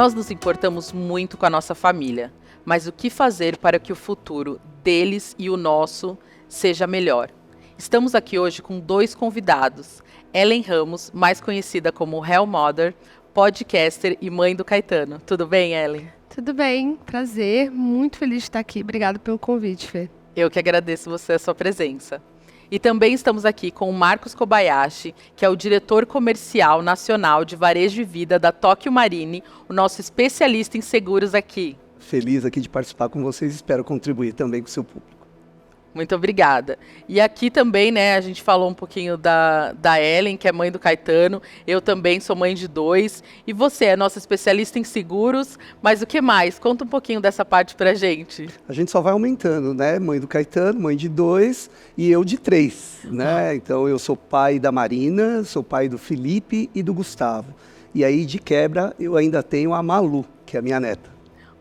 Nós nos importamos muito com a nossa família, mas o que fazer para que o futuro deles e o nosso seja melhor? Estamos aqui hoje com 2 convidados, Ellen Ramos, mais conhecida como Hell Mother, podcaster e mãe do Caetano. Tudo bem, Ellen? Tudo bem, prazer, muito feliz de estar aqui. Obrigada pelo convite, Fê. Eu que agradeço você a sua presença. E também estamos aqui com o Marcos Kobayashi, que é o diretor comercial nacional de varejo e vida da Tóquio Marine, o nosso especialista em seguros aqui. Feliz aqui de participar com vocês e espero contribuir também com o seu público. Muito obrigada. E aqui também, né, a gente falou um pouquinho da Ellen, que é mãe do Caetano. Eu também sou mãe de 2. E você é nossa especialista em seguros, mas o que mais? Conta um pouquinho dessa parte pra gente. A gente só vai aumentando, né? Mãe do Caetano, mãe de 2 e eu de 3, né? Então eu sou pai da Marina, sou pai do Felipe e do Gustavo. E aí, de quebra, eu ainda tenho a Malu, que é a minha neta.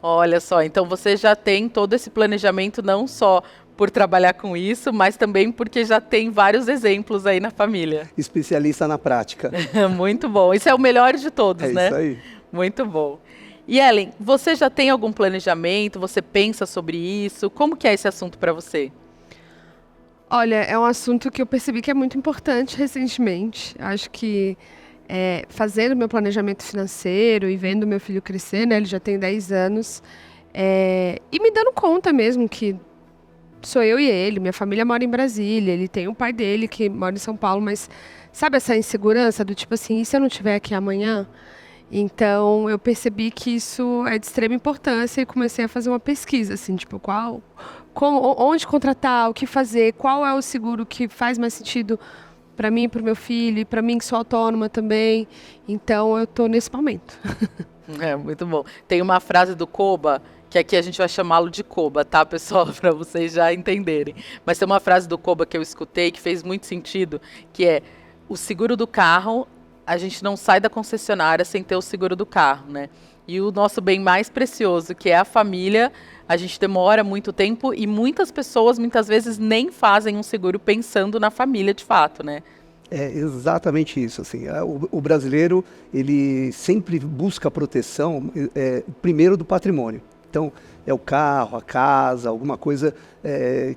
Olha só, então você já tem todo esse planejamento não só por trabalhar com isso, mas também porque já tem vários exemplos aí na família. Especialista na prática. Muito bom. Isso é o melhor de todos, né? É isso aí. Muito bom. E Ellen, você já tem algum planejamento? Você pensa sobre isso? Como que é esse assunto para você? Olha, é um assunto que eu percebi que é muito importante recentemente. Acho que fazendo meu planejamento financeiro e vendo meu filho crescer, né? Ele já tem 10 anos. E me dando conta mesmo que sou eu e ele, minha família mora em Brasília, ele tem o pai dele que mora em São Paulo, mas sabe essa insegurança do tipo assim, e se eu não estiver aqui amanhã? Então eu percebi que isso é de extrema importância e comecei a fazer uma pesquisa, assim, tipo, onde contratar, o que fazer, qual é o seguro que faz mais sentido para mim, para o meu filho, e para mim que sou autônoma também. Então eu estou nesse momento. É, muito bom. Tem uma frase do Koba, que aqui a gente vai chamá-lo de Koba, tá, pessoal? Para vocês já entenderem. Mas tem uma frase do Koba que eu escutei que fez muito sentido, que é: o seguro do carro, a gente não sai da concessionária sem ter o seguro do carro, né? E o nosso bem mais precioso, que é a família, a gente demora muito tempo e muitas pessoas, muitas vezes, nem fazem um seguro pensando na família de fato, né? É exatamente isso, assim, o brasileiro, ele sempre busca proteção, primeiro do patrimônio. Então, é o carro, a casa, alguma coisa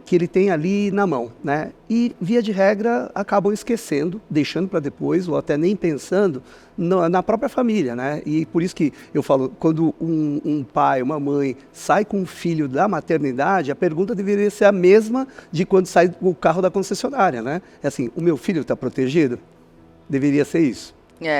que ele tem ali na mão, né? E, via de regra, acabam esquecendo, deixando para depois, ou até nem pensando na própria família, né? E por isso que eu falo, quando um pai, uma mãe sai com um filho da maternidade, a pergunta deveria ser a mesma de quando sai o carro da concessionária, né? É assim, o meu filho está protegido? Deveria ser isso.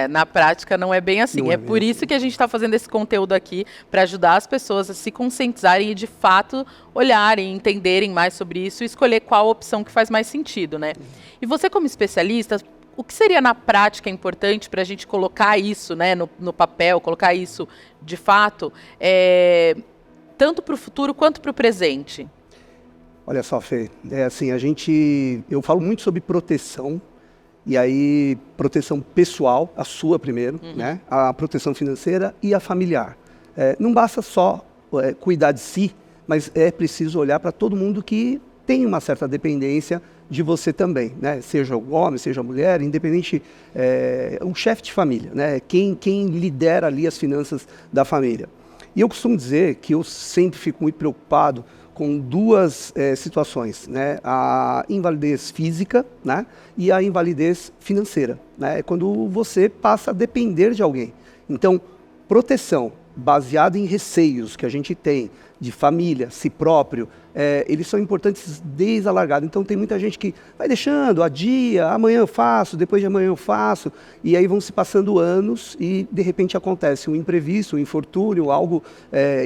Na prática não é bem assim. Não é bem por assim. isso que a gente está fazendo esse conteúdo aqui, para ajudar as pessoas a se conscientizarem e, de fato, olharem, entenderem mais sobre isso e escolher qual opção que faz mais sentido, né? E você, como especialista, o que seria na prática importante para a gente colocar isso, né, no papel, colocar isso de fato, tanto para o futuro quanto para o presente? Olha só, Fê, assim, eu falo muito sobre proteção. E aí, proteção pessoal, a sua primeiro, né? A proteção financeira e a familiar. Não basta só cuidar de si, mas é preciso olhar para todo mundo que tem uma certa dependência de você também, né? Seja o homem, seja a mulher, independente, um chefe de família, né? Quem lidera ali as finanças da família. E eu costumo dizer que eu sempre fico muito preocupado com 2 situações, né? A invalidez física, né? E a invalidez financeira, né? É quando você passa a depender de alguém. Então, proteção baseada em receios que a gente tem de família, si próprio, eles são importantes desde a largada. Então, tem muita gente que vai deixando, adia, amanhã eu faço, depois de amanhã eu faço, e aí vão se passando anos e, de repente, acontece um imprevisto, um infortúnio, algo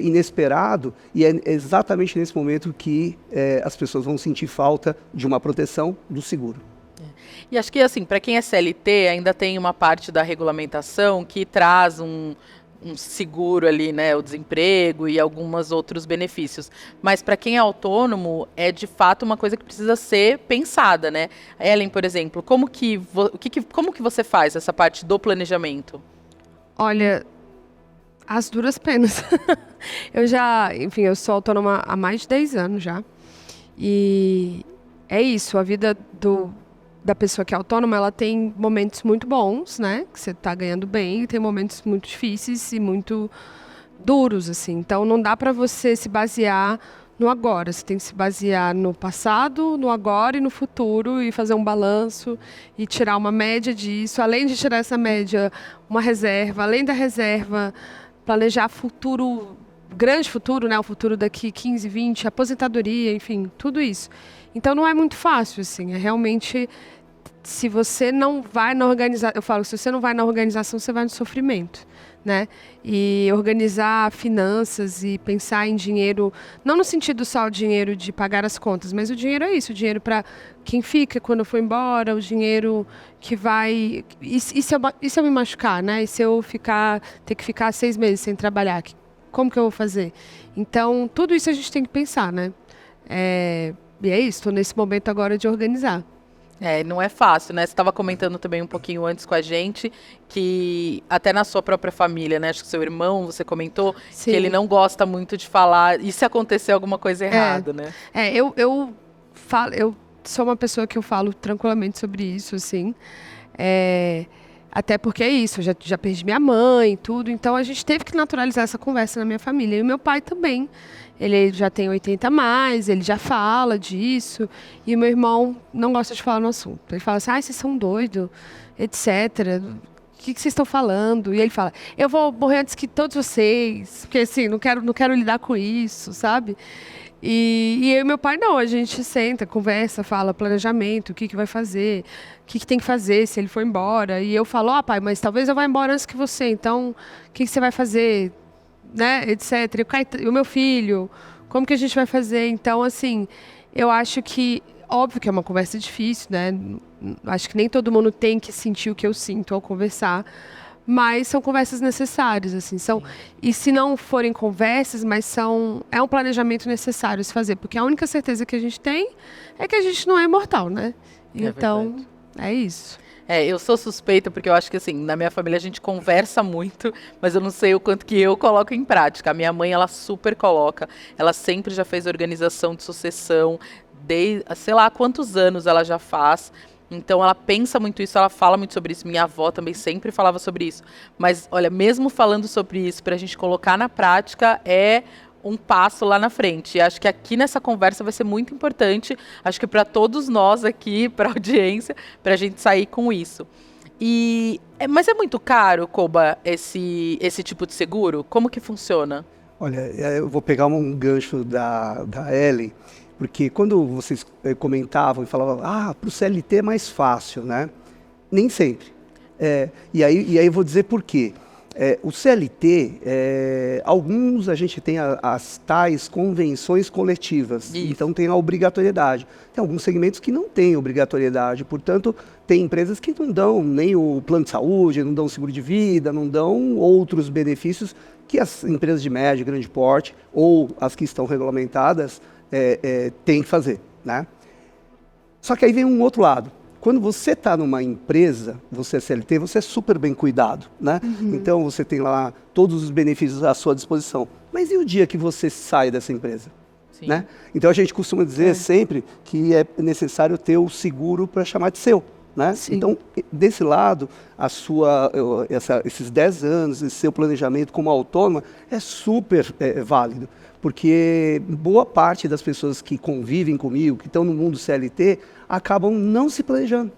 inesperado, e é exatamente nesse momento que as pessoas vão sentir falta de uma proteção do seguro. E acho que, assim, para quem é CLT, ainda tem uma parte da regulamentação que traz um seguro ali, né, o desemprego e alguns outros benefícios. Mas para quem é autônomo, é de fato uma coisa que precisa ser pensada, né? Ellen, por exemplo, como que você faz essa parte do planejamento? Olha, as duras penas. Eu sou autônoma há mais de 10 anos já. E é isso, a vida da pessoa que é autônoma, ela tem momentos muito bons, né? Que você está ganhando bem, e tem momentos muito difíceis e muito duros, assim. Então, não dá para você se basear no agora. Você tem que se basear no passado, no agora e no futuro e fazer um balanço e tirar uma média disso. Além de tirar essa média, uma reserva. Além da reserva, planejar futuro, grande futuro, né? O futuro daqui 15, 20, aposentadoria, enfim, tudo isso. Então, não é muito fácil, assim. É realmente... Se você não vai na organização, eu falo, se você não vai na organização, você vai no sofrimento, né? E organizar finanças e pensar em dinheiro, não no sentido só o dinheiro de pagar as contas, mas o dinheiro é isso, o dinheiro para quem fica quando eu for embora, o dinheiro que vai... E se eu me machucar, né? E se eu ter que ficar 6 meses sem trabalhar, como que eu vou fazer? Então, tudo isso a gente tem que pensar, né? E é isso, estou nesse momento agora de organizar. Não é fácil, né? Você estava comentando também um pouquinho antes com a gente que até na sua própria família, né? Acho que seu irmão, você comentou, Sim. que ele não gosta muito de falar e se acontecer alguma coisa errada, né? Eu sou uma pessoa que eu falo tranquilamente sobre isso, assim. Até porque é isso, eu já perdi minha mãe e tudo, então a gente teve que naturalizar essa conversa na minha família. E o meu pai também. Ele já tem 80 a mais, ele já fala disso. E o meu irmão não gosta de falar no assunto. Ele fala assim, vocês são doidos, etc. O que vocês estão falando? E ele fala, eu vou morrer antes que todos vocês, porque assim, não quero lidar com isso, sabe? E eu e meu pai não, a gente senta, conversa, fala planejamento, o que vai fazer, o que tem que fazer se ele for embora. E eu falo, pai, mas talvez eu vá embora antes que você, então o que você vai fazer? Né, etc. E o meu filho, como que a gente vai fazer? Então, assim, eu acho que, óbvio que é uma conversa difícil, né? Acho que nem todo mundo tem que sentir o que eu sinto ao conversar, mas são conversas necessárias, assim, e se não forem conversas, é um planejamento necessário se fazer, porque a única certeza que a gente tem é que a gente não é imortal, né? Então, é isso. Eu sou suspeita porque eu acho que, assim, na minha família a gente conversa muito, mas eu não sei o quanto que eu coloco em prática. A minha mãe, ela super coloca, ela sempre já fez organização de sucessão, desde, sei lá, quantos anos ela já faz. Então, ela pensa muito isso, ela fala muito sobre isso. Minha avó também sempre falava sobre isso. Mas, olha, mesmo falando sobre isso, para a gente colocar na prática, é um passo lá na frente. E acho que aqui nessa conversa vai ser muito importante, acho que para todos nós aqui, para a audiência, para a gente sair com isso. Mas é muito caro, Koba, esse tipo de seguro? Como que funciona? Olha, eu vou pegar um gancho da Ellen, porque quando vocês comentavam e falavam, para o CLT é mais fácil, né? Nem sempre. E aí eu vou dizer por quê. O CLT, alguns a gente tem as tais convenções coletivas, Isso. Então tem a obrigatoriedade. Tem alguns segmentos que não têm obrigatoriedade, portanto, tem empresas que não dão nem o plano de saúde, não dão seguro de vida, não dão outros benefícios que as empresas de médio e grande porte, ou as que estão regulamentadas, têm que fazer, né? Só que aí vem um outro lado. Quando você está numa empresa, você é CLT, você é super bem cuidado, né? Uhum. Então, você tem lá todos os benefícios à sua disposição. Mas e o dia que você sai dessa empresa? Né? Então, a gente costuma dizer sempre que é necessário ter o seguro para chamar de seu. Né? Então, desse lado, esses 10 anos, esse seu planejamento como autônoma é super válido. Porque boa parte das pessoas que convivem comigo, que estão no mundo CLT, acabam não se planejando.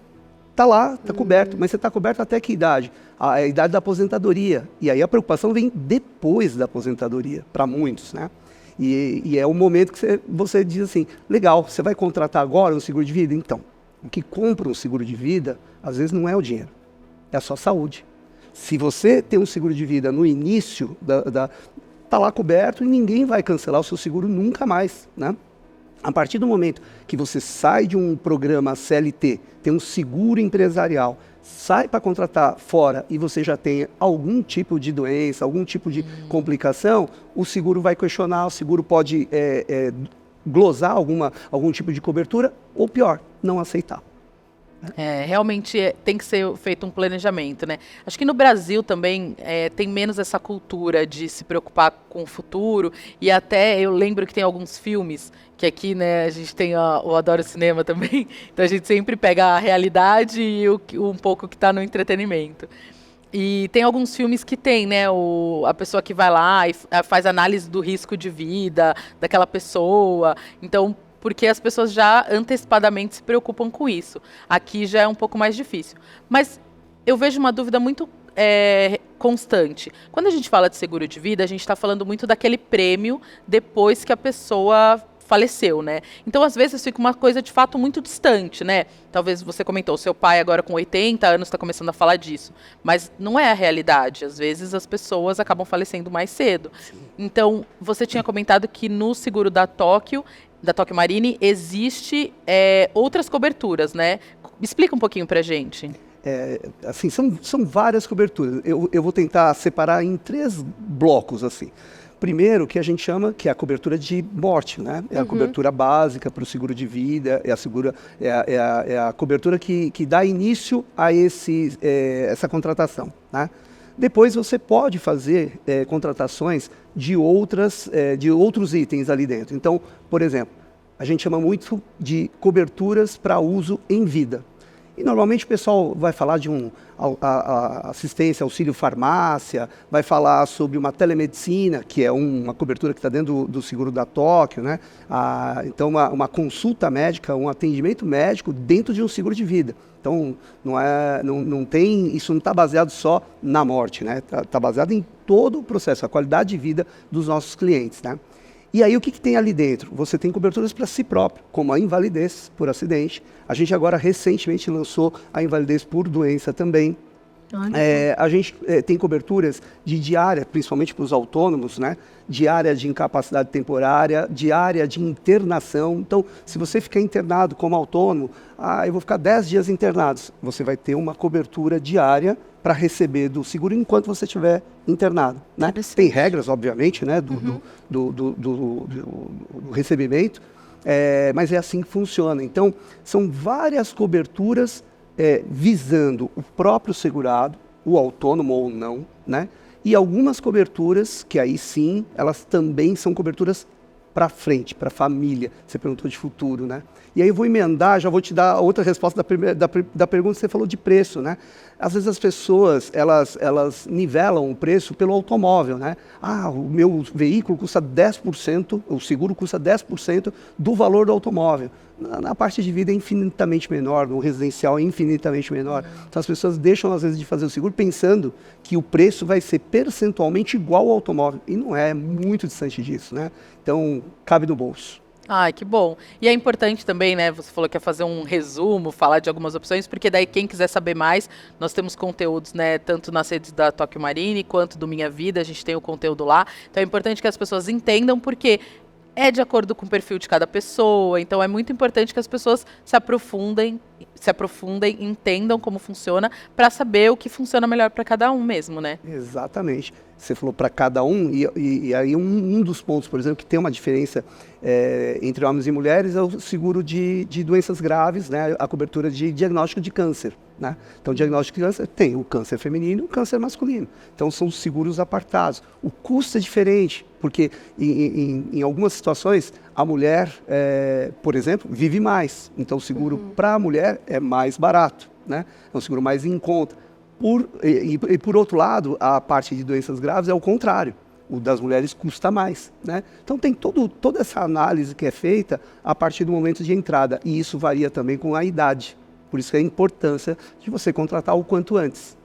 Está lá, está coberto, mas você está coberto até que idade? A idade da aposentadoria. E aí a preocupação vem depois da aposentadoria, para muitos, né? E é o momento que você diz assim, legal, você vai contratar agora um seguro de vida? Então, o que compra um seguro de vida, às vezes não é o dinheiro, é a sua saúde. Se você tem um seguro de vida no início está lá coberto e ninguém vai cancelar o seu seguro nunca mais, né? A partir do momento que você sai de um programa CLT, tem um seguro empresarial, sai para contratar fora e você já tem algum tipo de doença, algum tipo de complicação, o seguro vai questionar, o seguro pode glosar algum tipo de cobertura, ou pior, não aceitar. Realmente tem que ser feito um planejamento, né? Acho que no Brasil também tem menos essa cultura de se preocupar com o futuro, e até eu lembro que tem alguns filmes que aqui, né, a gente tem o Adoro Cinema também, então a gente sempre pega a realidade e um pouco que está no entretenimento. E tem alguns filmes que tem, né, a pessoa que vai lá e faz análise do risco de vida daquela pessoa. Então, porque as pessoas já antecipadamente se preocupam com isso. Aqui já é um pouco mais difícil. Mas eu vejo uma dúvida muito constante. Quando a gente fala de seguro de vida, a gente está falando muito daquele prêmio depois que a pessoa faleceu, né? Então, às vezes, fica uma coisa de fato muito distante, né? Talvez você comentou, seu pai agora com 80 anos está começando a falar disso. Mas não é a realidade. Às vezes, as pessoas acabam falecendo mais cedo. Então, você tinha comentado que no seguro da Tóquio Marine, existe outras coberturas, né? Explica um pouquinho pra gente. Assim, são várias coberturas. Eu vou tentar separar em 3 blocos, assim. Primeiro, que a gente chama, que é a cobertura de morte, né? É a cobertura básica para o seguro de vida, é a cobertura que dá início a essa contratação, né? Depois você pode fazer contratações de outros itens ali dentro. Então, por exemplo, a gente chama muito de coberturas para uso em vida. E normalmente o pessoal vai falar de assistência, auxílio farmácia, vai falar sobre uma telemedicina, que é uma cobertura que está dentro do seguro da Tóquio, né? Então, uma consulta médica, um atendimento médico dentro de um seguro de vida. Então, isso não está baseado só na morte, né? Tá baseado em todo o processo, a qualidade de vida dos nossos clientes, né? E aí, o que tem ali dentro? Você tem coberturas para si próprio, como a invalidez por acidente. A gente agora, recentemente, lançou a invalidez por doença também. A gente tem coberturas de diária, principalmente para os autônomos, né? Diária de incapacidade temporária, diária de internação. Então, se você ficar internado como autônomo, eu vou ficar 10 dias internados. Você vai ter uma cobertura diária para receber do seguro enquanto você estiver internado, né? Tem regras, obviamente, né, do recebimento, mas é assim que funciona. Então, são várias coberturas visando o próprio segurado, o autônomo ou não, né? E algumas coberturas, que aí sim, elas também são coberturas para frente, para a família. Você perguntou de futuro, né? E aí eu vou emendar, já vou te dar outra resposta da pergunta que você falou de preço, né? Às vezes as pessoas, elas nivelam o preço pelo automóvel, né? O meu veículo custa 10%, o seguro custa 10% do valor do automóvel. Na parte de vida é infinitamente menor, no residencial é infinitamente menor. Então as pessoas deixam às vezes de fazer o seguro pensando que o preço vai ser percentualmente igual ao automóvel. E não é muito distante disso, né? Então, cabe no bolso. Ai, que bom. E é importante também, né, você falou que ia fazer um resumo, falar de algumas opções, porque daí quem quiser saber mais, nós temos conteúdos, né, tanto nas redes da Tóquio Marine quanto do Minha Vida, a gente tem o conteúdo lá. Então é importante que as pessoas entendam, porque é de acordo com o perfil de cada pessoa, então é muito importante que as pessoas se aprofundem, entendam como funciona, para saber o que funciona melhor para cada um mesmo, né? Exatamente. Você falou para cada um, e aí um dos pontos, por exemplo, que tem uma diferença entre homens e mulheres é o seguro de doenças graves, né? A cobertura de diagnóstico de câncer, né? Então, diagnóstico de câncer tem o câncer feminino e o câncer masculino. Então, são seguros apartados. O custo é diferente, porque em algumas situações, a mulher, por exemplo, vive mais. Então, o seguro para a mulher é mais barato, né? É um seguro mais em conta. Por outro lado, a parte de doenças graves é o contrário. O das mulheres custa mais, né? Então tem toda essa análise que é feita a partir do momento de entrada. E isso varia também com a idade. Por isso que é a importância de você contratar o quanto antes.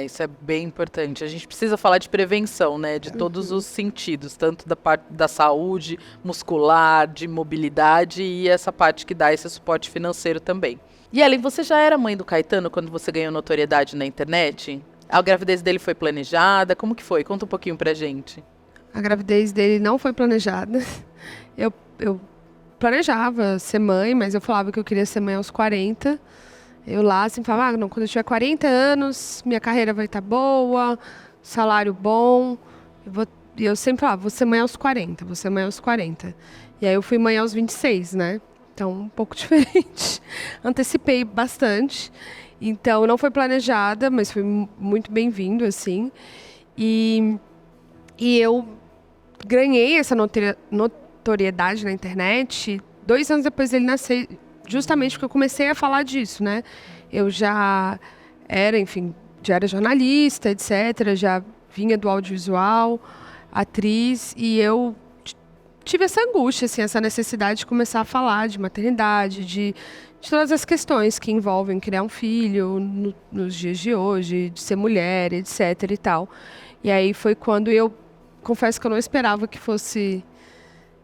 Isso é bem importante. A gente precisa falar de prevenção, né? De todos os sentidos, tanto da parte da saúde, muscular, de mobilidade e essa parte que dá esse suporte financeiro também. E Ellen, você já era mãe do Caetano quando você ganhou notoriedade na internet? A gravidez dele foi planejada? Como que foi? Conta um pouquinho pra gente. A gravidez dele não foi planejada. Eu planejava ser mãe, mas eu falava que eu queria ser mãe aos 40. Eu lá assim falava, não, quando eu tiver 40 anos, minha carreira vai estar boa, salário bom. E eu sempre falava, vou ser mãe aos 40, vou ser mãe aos 40. E aí eu fui mãe aos 26, né? Então, um pouco diferente. Antecipei bastante. Então, não foi planejada, mas foi muito bem-vindo, assim. E eu ganhei essa notoriedade na internet 2 anos depois dele nascer, justamente porque eu comecei a falar disso, né? Eu já era, enfim, já era jornalista, etc., já vinha do audiovisual, atriz, e eu tive essa angústia, assim, essa necessidade de começar a falar de maternidade, de todas as questões que envolvem criar um filho nos dias de hoje, de ser mulher, etc. e tal. E aí foi quando eu confesso que eu não esperava que fosse...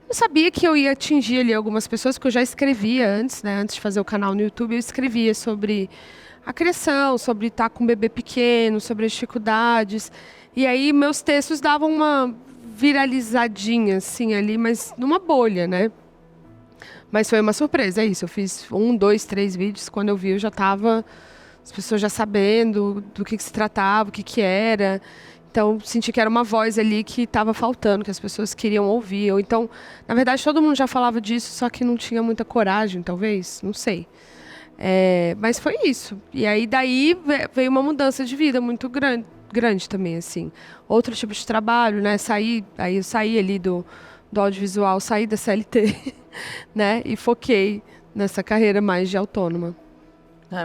Eu sabia que eu ia atingir ali algumas pessoas, porque eu já escrevia antes, né? Antes de fazer o canal no YouTube, eu escrevia sobre a criação, sobre estar com um bebê pequeno, sobre as dificuldades. E aí meus textos davam uma viralizadinha, assim, ali, mas numa bolha, né? Mas foi uma surpresa, é isso. Eu fiz 1, 2, 3 vídeos. Quando eu vi, eu já estava... As pessoas já sabendo do que se tratava, o que era. Então, senti que era uma voz ali que estava faltando, que as pessoas queriam ouvir. Ou então, na verdade, todo mundo já falava disso, só que não tinha muita coragem, talvez. Não sei. Mas foi isso. E aí, daí, veio uma mudança de vida muito grande também, assim. Outro tipo de trabalho, né? Aí eu saí ali do audiovisual, saí da CLT, né? E foquei nessa carreira mais de autônoma.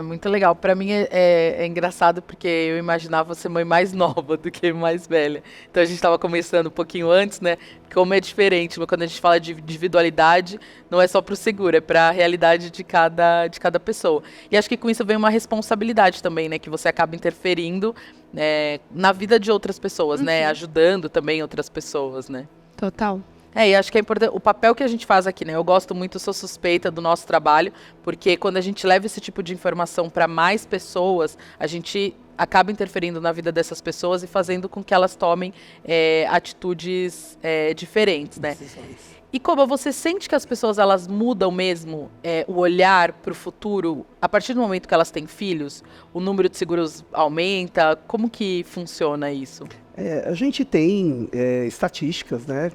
Muito legal. Para mim é engraçado porque eu imaginava ser mãe mais nova do que mais velha. Então a gente estava começando um pouquinho antes, né? Como é diferente, mas quando a gente fala de individualidade, não é só para o seguro, é para a realidade de cada pessoa. E acho que com isso vem uma responsabilidade também, né? Que você acaba interferindo na vida de outras pessoas, né? Ajudando também outras pessoas, né? Total. E acho que é importante, o papel que a gente faz aqui, né? Eu gosto muito, sou suspeita do nosso trabalho, porque quando a gente leva esse tipo de informação para mais pessoas, a gente acaba interferindo na vida dessas pessoas e fazendo com que elas tomem atitudes diferentes, né? E como você sente que as pessoas elas mudam mesmo o olhar para o futuro a partir do momento que elas têm filhos? O número de seguros aumenta? Como que funciona isso? A gente tem estatísticas, né?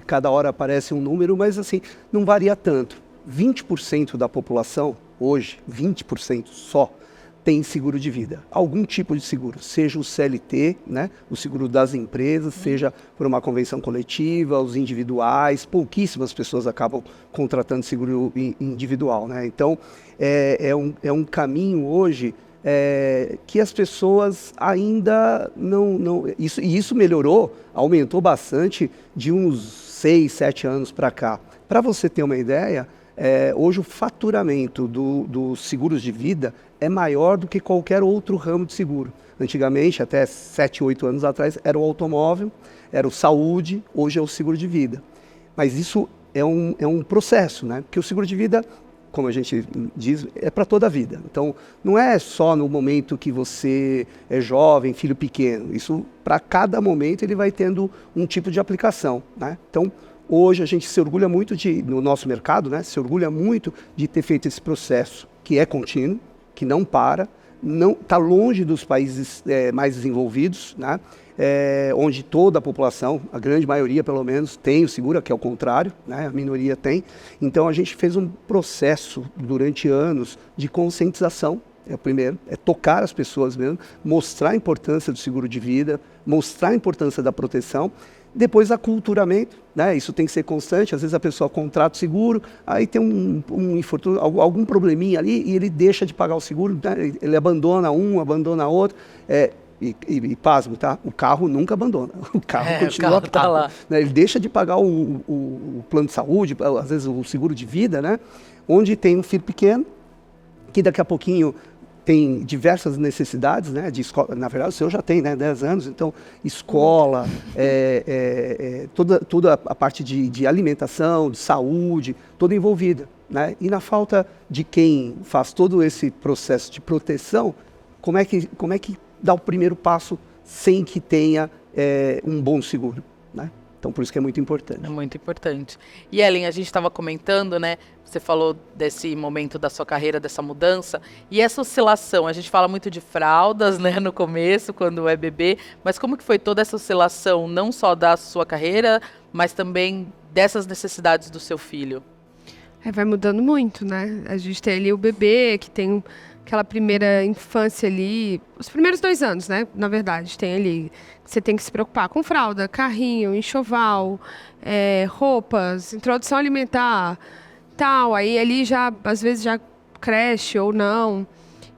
Cada hora aparece um número, mas assim, não varia tanto. 20% da população, hoje, 20% só, tem seguro de vida. Algum tipo de seguro, seja o CLT, né? O seguro das empresas, seja por uma convenção coletiva, os individuais, pouquíssimas pessoas acabam contratando seguro individual, né? Então, é um caminho hoje que as pessoas ainda não isso melhorou, aumentou bastante de uns 6, 7 anos para cá. Para você ter uma ideia, hoje o faturamento dos seguros de vida é maior do que qualquer outro ramo de seguro. Antigamente, até 7, 8 anos atrás, era o automóvel, era o saúde, hoje é o seguro de vida. Mas isso é um processo, né? Porque o seguro de vida, como a gente diz, é para toda a vida. Então, não é só no momento que você é jovem, filho pequeno. Isso, para cada momento, ele vai tendo um tipo de aplicação, né? Então, hoje a gente se orgulha muito no nosso mercado, né? Se orgulha muito de ter feito esse processo, que é contínuo, que não para, não está longe dos países mais desenvolvidos, né? Onde toda a população, a grande maioria pelo menos, tem o seguro, que é o contrário, né? A minoria tem. Então a gente fez um processo durante anos de conscientização. O primeiro, tocar as pessoas mesmo, mostrar a importância do seguro de vida, mostrar a importância da proteção. Depois, aculturamento, né? Isso tem que ser constante. Às vezes a pessoa contrata o seguro, aí tem um infortúnio, algum probleminha ali, e ele deixa de pagar o seguro, né? Ele abandona um, abandona outro. E pasmo, tá? O carro nunca abandona. O carro continua tá lá. Né? Ele deixa de pagar o plano de saúde, às vezes o seguro de vida, né? Onde tem um filho pequeno, que daqui a pouquinho tem diversas necessidades, né, de escola. Na verdade, o senhor já tem, né, 10 anos, então escola, toda a parte de alimentação, de saúde, toda envolvida, né? E na falta de quem faz todo esse processo de proteção, como é que dá o primeiro passo sem que tenha um bom seguro, né? Então, por isso que é muito importante. É muito importante. E, Ellen, a gente estava comentando, né? Você falou desse momento da sua carreira, dessa mudança. E essa oscilação, a gente fala muito de fraldas, né? No começo, quando é bebê. Mas como que foi toda essa oscilação, não só da sua carreira, mas também dessas necessidades do seu filho? Vai mudando muito, né? A gente tem ali o bebê, que tem aquela primeira infância ali, os primeiros 2 anos, né? Na verdade, tem ali, você tem que se preocupar com fralda, carrinho, enxoval, roupas, introdução alimentar, tal. Aí ali já, às vezes, já creche ou não.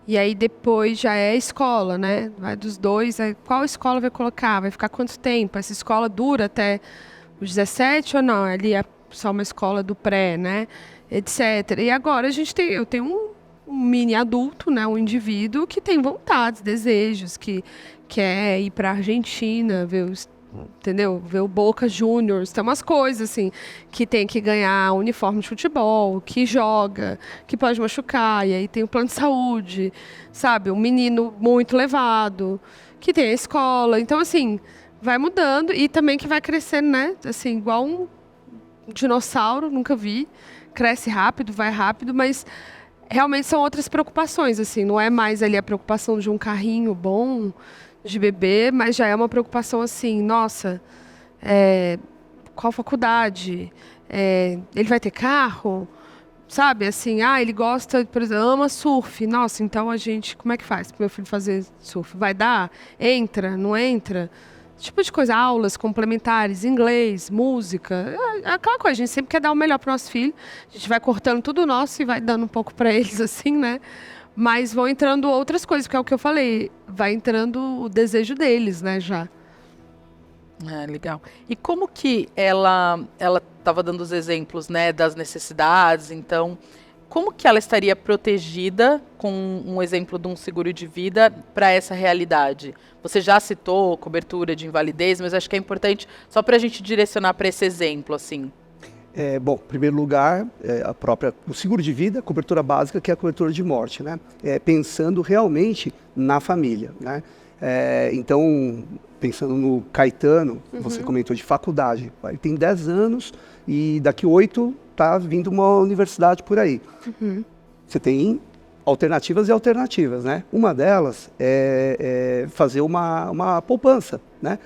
E aí depois já é a escola, né? Vai dos 2, qual escola vai colocar? Vai ficar quanto tempo? Essa escola dura até os 17 ou não? Ali é só uma escola do pré, né? Etc. E agora eu tenho um mini adulto, né? Um indivíduo que tem vontades, desejos, que quer ir para a Argentina, entendeu? Ver o Boca Juniors, tem umas coisas assim, que tem que ganhar uniforme de futebol, que joga, que pode machucar, e aí tem o plano de saúde, sabe? Um menino muito levado, que tem a escola. Então, assim, vai mudando e também que vai crescendo, né? Assim, igual um dinossauro, nunca vi. Cresce rápido, vai rápido, mas realmente são outras preocupações, assim. Não é mais ali a preocupação de um carrinho bom de bebê, mas já é uma preocupação assim, nossa, qual faculdade? Ele vai ter carro? Sabe, assim, ele gosta, por exemplo, ama surf. Nossa, então como é que faz para meu filho fazer surf? Vai dar? Entra? Não entra? Tipo de coisa, aulas complementares, inglês, música, aquela coisa, a gente sempre quer dar o melhor para o nosso filho, a gente vai cortando tudo nosso e vai dando um pouco para eles, assim, né? Mas vão entrando outras coisas, que é o que eu falei, vai entrando o desejo deles, né, já. Legal. E como que ela estava dando os exemplos, né, das necessidades, então, como que ela estaria protegida com um exemplo de um seguro de vida para essa realidade? Você já citou cobertura de invalidez, mas acho que é importante só para a gente direcionar para esse exemplo, assim. Bom, em primeiro lugar, o seguro de vida, a cobertura básica, que é a cobertura de morte, né? Pensando realmente na família, né? Então, pensando no Caetano, você comentou de faculdade, ele tem 10 anos e daqui 8 está vindo uma universidade por aí. Você tem alternativas e alternativas, né? Uma delas é fazer uma poupança, né?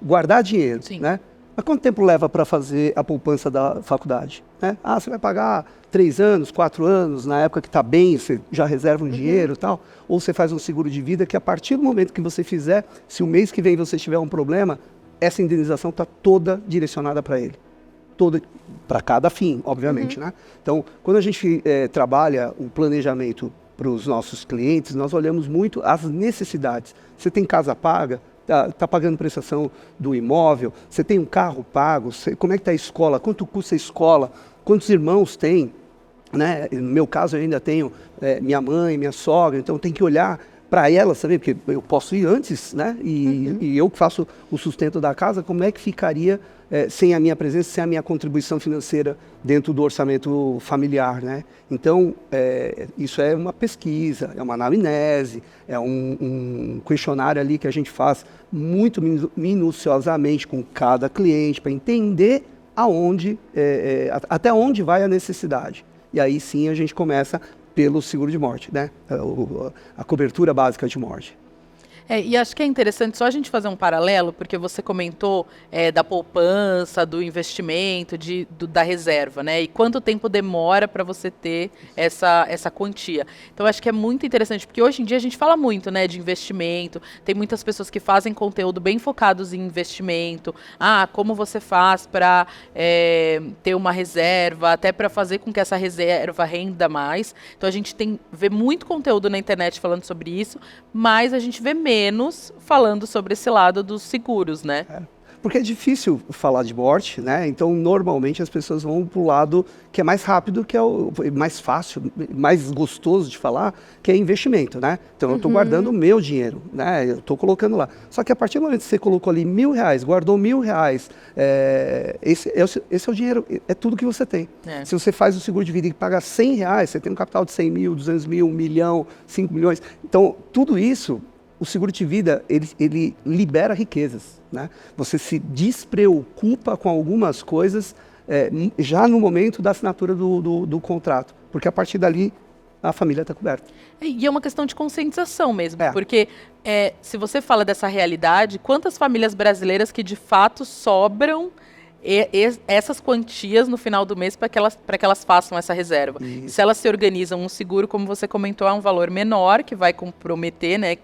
Guardar dinheiro, Sim. né? Mas quanto tempo leva para fazer a poupança da faculdade? Né? Você vai pagar 3 anos, 4 anos, na época que está bem, você já reserva um dinheiro e tal, ou você faz um seguro de vida que a partir do momento que você fizer, se o mês que vem você tiver um problema, essa indenização está toda direcionada para ele. Toda para cada fim, obviamente, né? Então, quando a gente trabalha o planejamento para os nossos clientes, nós olhamos muito as necessidades. Você tem casa paga? Está pagando prestação do imóvel? Você tem um carro pago? Como é que está a escola? Quanto custa a escola? Quantos irmãos tem? Né? No meu caso, eu ainda tenho minha mãe, minha sogra, então tem que olhar para elas, sabe? Porque eu posso ir antes, né? E eu que faço o sustento da casa, como é que ficaria sem a minha presença, sem a minha contribuição financeira dentro do orçamento familiar, né? Então, isso é uma pesquisa, é uma anamnese, é um questionário ali que a gente faz muito minuciosamente com cada cliente para entender até onde vai a necessidade. E aí sim a gente começa pelo seguro de morte, né? A cobertura básica de morte. E acho que é interessante só a gente fazer um paralelo, porque você comentou da poupança, do investimento, da reserva, né? E quanto tempo demora para você ter essa quantia. Então, acho que é muito interessante, porque hoje em dia a gente fala muito, né, de investimento, tem muitas pessoas que fazem conteúdo bem focados em investimento, como você faz para ter uma reserva, até para fazer com que essa reserva renda mais. Então, a gente vê muito conteúdo na internet falando sobre isso, mas a gente vê menos falando sobre esse lado dos seguros, né? Porque é difícil falar de morte, né? Então, normalmente, as pessoas vão para o lado que é mais rápido, que é o mais fácil, mais gostoso de falar, que é investimento, né? Então, eu estou guardando o meu dinheiro, né? Eu estou colocando lá. Só que a partir do momento que você colocou ali R$1.000, guardou R$1.000, esse é o dinheiro, é tudo que você tem. Se você faz o seguro de vida e paga R$100, você tem um capital de 100 mil, 200 mil, 1 milhão, 5 milhões. Então, tudo isso, o seguro de vida, ele libera riquezas, né? Você se despreocupa com algumas coisas já no momento da assinatura do contrato, porque a partir dali a família está coberta. E é uma questão de conscientização mesmo, porque se você fala dessa realidade, quantas famílias brasileiras que de fato sobram essas quantias no final do mês para que elas façam essa reserva. E se elas se organizam, um seguro, como você comentou, é um valor menor, que vai comprometer, né,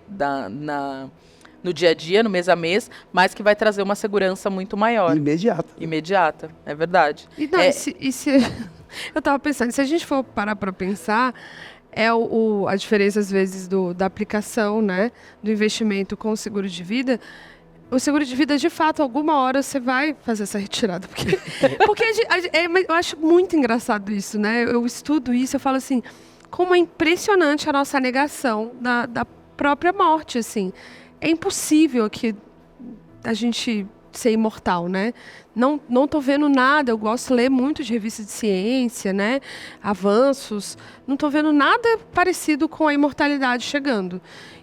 no dia a dia, no mês a mês, mas que vai trazer uma segurança muito maior. Imediata, é verdade. Eu estava pensando, se a gente for parar para pensar, é a diferença, às vezes, da aplicação, né, do investimento com o seguro de vida. O seguro de vida, de fato, alguma hora você vai fazer essa retirada. Porque eu acho muito engraçado isso, né? Eu estudo isso, eu falo assim, como é impressionante a nossa negação da própria morte, assim. É impossível que a gente ser imortal, né? Não tô vendo nada, eu gosto de ler muito de revistas de ciência, né? Avanços. Não tô vendo nada parecido com a imortalidade chegando.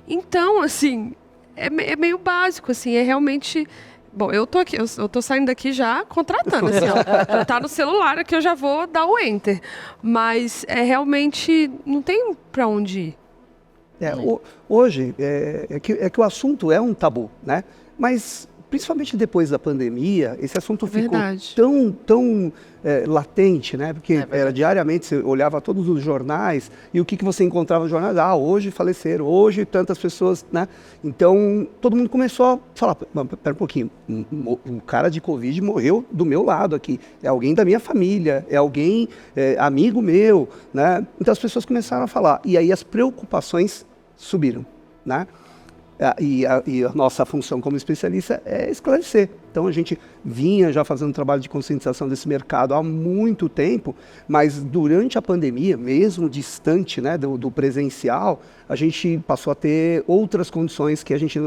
Então, assim, é meio básico, assim, é realmente... Bom, eu tô aqui, eu tô saindo daqui já contratando, assim, ó. Já tá no celular aqui, eu já vou dar o enter. Mas realmente não tem para onde ir. Hoje, é que o assunto é um tabu, né? Mas, principalmente depois da pandemia, esse assunto ficou tão latente, né? Porque era diariamente, você olhava todos os jornais e o que você encontrava nos jornais? Hoje faleceram, hoje tantas pessoas, né? Então, todo mundo começou a falar, pera um pouquinho, um cara de Covid morreu do meu lado aqui, é alguém da minha família, é alguém, amigo meu, né? Então, as pessoas começaram a falar, e aí as preocupações subiram, né? E a nossa função como especialista é esclarecer. Então, a gente vinha já fazendo trabalho de conscientização desse mercado há muito tempo, mas durante a pandemia, mesmo distante, né, do presencial, a gente passou a ter outras condições que a gente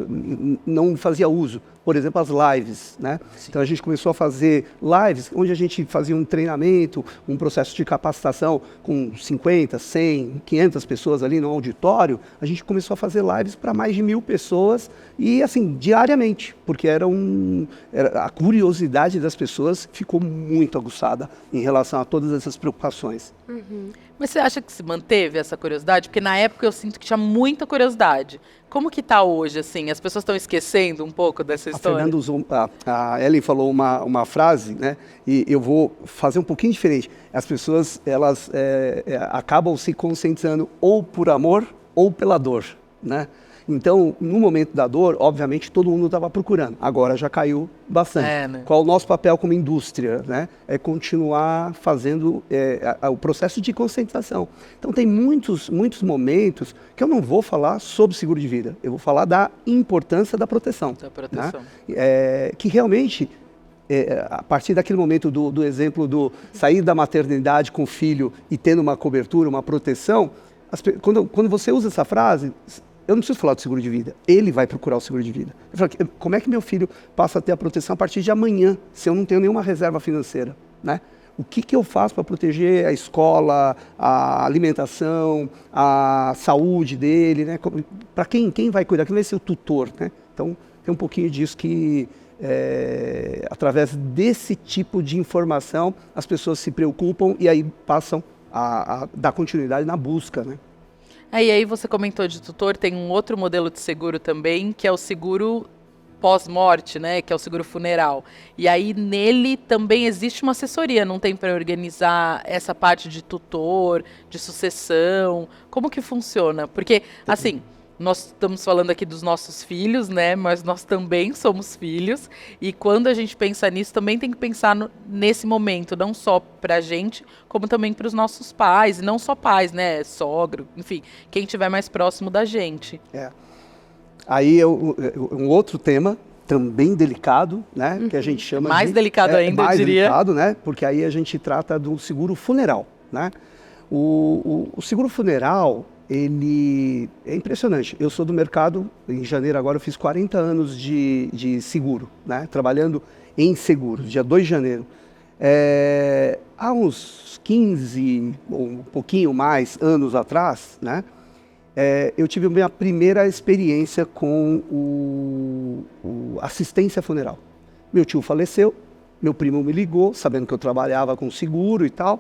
não fazia uso. Por exemplo, as lives, né? Então, a gente começou a fazer lives onde a gente fazia um treinamento, um processo de capacitação com 50, 100, 500 pessoas ali no auditório. A gente começou a fazer lives para mais de 1.000 pessoas e, assim, diariamente, porque a curiosidade das pessoas ficou muito aguçada em relação a todas essas preocupações. Uhum. Mas você acha que se manteve essa curiosidade? Porque na época eu sinto que tinha muita curiosidade. Como que está hoje, assim? As pessoas estão esquecendo um pouco dessa história? A Ellen falou uma frase, né? E eu vou fazer um pouquinho diferente. As pessoas, elas acabam se conscientizando ou por amor ou pela dor, né? Então, no momento da dor, obviamente, todo mundo estava procurando. Agora já caiu bastante. Né? Qual o nosso papel como indústria, né? É continuar fazendo o processo de conscientização. Então, tem muitos momentos que eu não vou falar sobre seguro de vida. Eu vou falar da importância da proteção. Né? Que realmente... a partir daquele momento do exemplo do sair da maternidade com o filho e tendo uma cobertura, uma proteção, quando você usa essa frase... Eu não preciso falar do seguro de vida, ele vai procurar o seguro de vida. Eu falo, como é que meu filho passa a ter a proteção a partir de amanhã, se eu não tenho nenhuma reserva financeira, né? O que eu faço para proteger a escola, a alimentação, a saúde dele, né? Para quem vai cuidar? Quem vai ser o tutor, né? Então, tem um pouquinho disso que, através desse tipo de informação, as pessoas se preocupam e aí passam a dar continuidade na busca, né? E aí você comentou de tutor, tem um outro modelo de seguro também, que é o seguro pós-morte, né, que é o seguro funeral. E aí nele também existe uma assessoria, não tem para organizar essa parte de tutor, de sucessão, como que funciona? Porque, assim, nós estamos falando aqui dos nossos filhos, né, mas nós também somos filhos, e quando a gente pensa nisso, também tem que pensar nesse momento, não só para a gente, como também para os nossos pais, e não só pais, né, sogro, enfim, quem estiver mais próximo da gente. Aí um outro tema, também delicado, né, que a gente chama mais delicado ainda, mais eu diria. Delicado, né, porque aí a gente trata do seguro funeral, né. O seguro funeral, ele é impressionante. Eu sou do mercado, em janeiro agora eu fiz 40 anos de seguro, né? Trabalhando em seguro, dia 2 de janeiro. Há uns 15, ou um pouquinho mais, anos atrás, né? Eu tive a minha primeira experiência com assistência funeral. Meu tio faleceu, meu primo me ligou, sabendo que eu trabalhava com seguro e tal,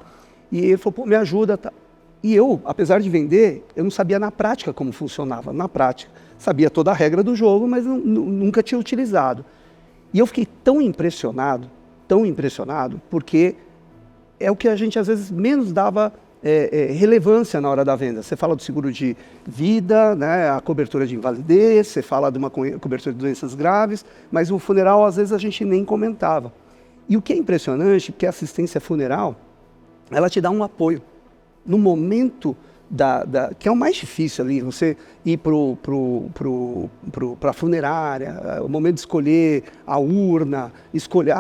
e ele falou, me ajuda, tá? E eu, apesar de vender, eu não sabia na prática como funcionava. Na prática, sabia toda a regra do jogo, mas nunca tinha utilizado. E eu fiquei tão impressionado, porque é o que a gente às vezes menos dava relevância na hora da venda. Você fala do seguro de vida, né, a cobertura de invalidez, você fala de uma cobertura de doenças graves, mas o funeral às vezes a gente nem comentava. E o que é impressionante, porque a assistência funeral, ela te dá um apoio. No momento que é o mais difícil ali, você ir para a funerária, o momento de escolher a urna, escolher,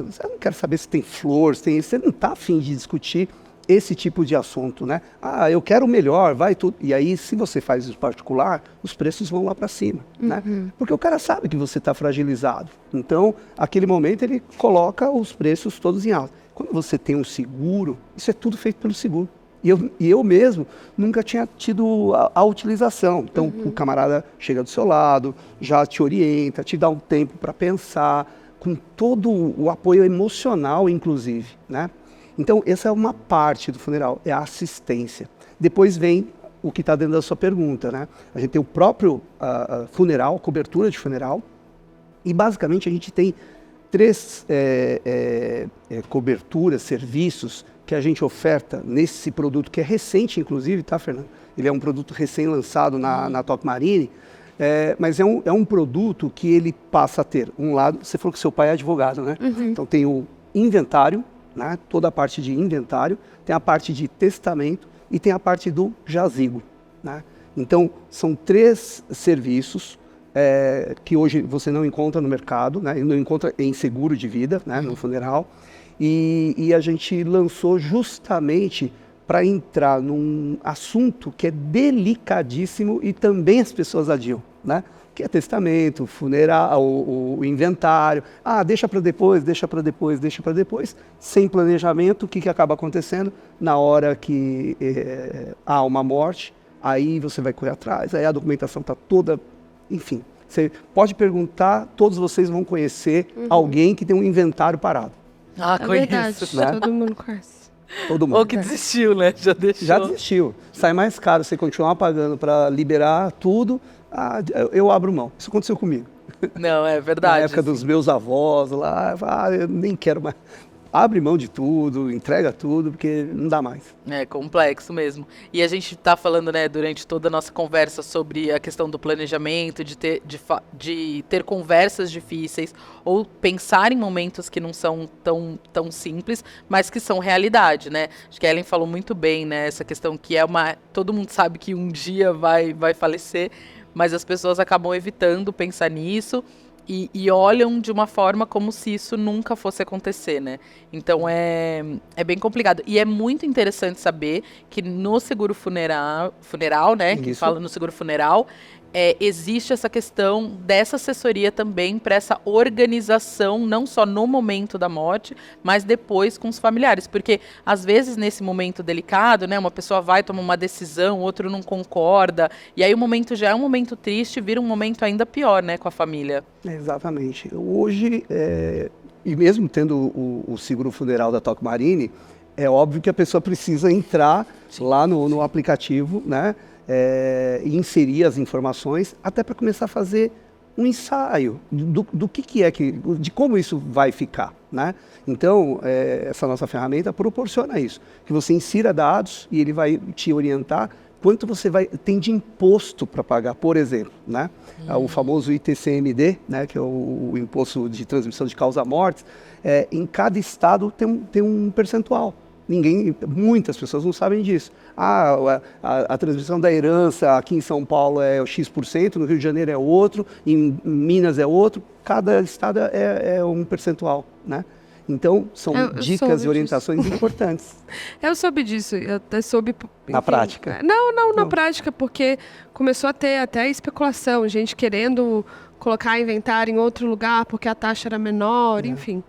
você não quer saber se tem flor, você não está a fim de discutir esse tipo de assunto, né? Eu quero o melhor, vai tudo. E aí, se você faz isso particular, os preços vão lá para cima, né? Porque o cara sabe que você está fragilizado. Então, aquele momento, ele coloca os preços todos em alta. Quando você tem um seguro, isso é tudo feito pelo seguro. E eu mesmo nunca tinha tido a utilização. Então, o camarada chega do seu lado, já te orienta, te dá um tempo para pensar, com todo o apoio emocional, inclusive, né? Então, essa é uma parte do funeral, é a assistência. Depois vem o que está dentro da sua pergunta, né? A gente tem o próprio funeral, cobertura de funeral, e basicamente a gente tem 3 coberturas, serviços que a gente oferta nesse produto, que é recente, inclusive, tá, Fernando? Ele é um produto recém-lançado na Top Marine, mas é um produto que ele passa a ter, um lado, você falou que seu pai é advogado, né? Então tem o inventário, né? Toda a parte de inventário, tem a parte de testamento e tem a parte do jazigo, né? Então, são 3 serviços que hoje você não encontra no mercado, né? Não encontra em seguro de vida, né? No funeral. E a gente lançou justamente para entrar num assunto que é delicadíssimo e também as pessoas adiam, né? Que é testamento, funeral, o inventário. Deixa para depois, deixa para depois, deixa para depois. Sem planejamento, o que acaba acontecendo? Na hora que há uma morte, aí você vai correr atrás, aí a documentação está toda... Enfim, você pode perguntar, todos vocês vão conhecer alguém que tem um inventário parado. Conheço. Verdade, né? Todo mundo conhece. Todo mundo. Ou que desistiu, né? Já deixou. Já desistiu. Sai mais caro você continuar pagando para liberar tudo. Eu abro mão. Isso aconteceu comigo. Não, é verdade. Na época dos meus avós lá, eu nem quero mais. Abre mão de tudo, entrega tudo, porque não dá mais. É complexo mesmo. E a gente está falando, né, durante toda a nossa conversa sobre a questão do planejamento, de ter conversas difíceis ou pensar em momentos que não são tão simples, mas que são realidade, né? Acho que a Ellen falou muito bem, né? Essa questão que todo mundo sabe que um dia vai falecer, mas as pessoas acabam evitando pensar nisso. E olham de uma forma como se isso nunca fosse acontecer, né? Então é bem complicado. E é muito interessante saber que no seguro funeral, né? Que fala no seguro funeral, existe essa questão dessa assessoria também para essa organização, não só no momento da morte, mas depois com os familiares. Porque, às vezes, nesse momento delicado, né, uma pessoa vai tomar uma decisão, outro não concorda, e aí o momento já é um momento triste, vira um momento ainda pior, né, com a família. Exatamente. Hoje, e mesmo tendo o seguro funeral da Top Marine, é óbvio que a pessoa precisa entrar lá no aplicativo, né? E inserir as informações até para começar a fazer um ensaio do que é de como isso vai ficar, né? Então, essa nossa ferramenta proporciona isso, que você insira dados e ele vai te orientar quanto você tem de imposto para pagar, por exemplo, né? O famoso ITCMD, né, que é o Imposto de Transmissão de Causa-Mortes, em cada estado tem um percentual. Muitas pessoas não sabem disso. A transmissão da herança aqui em São Paulo é o X%, no Rio de Janeiro é outro, em Minas é outro, cada estado é um percentual, né? Então, são dicas e orientações importantes. Eu soube disso, eu até soube... Na prática? Não, na prática, porque começou a ter até especulação, gente querendo colocar inventário em outro lugar porque a taxa era menor, enfim...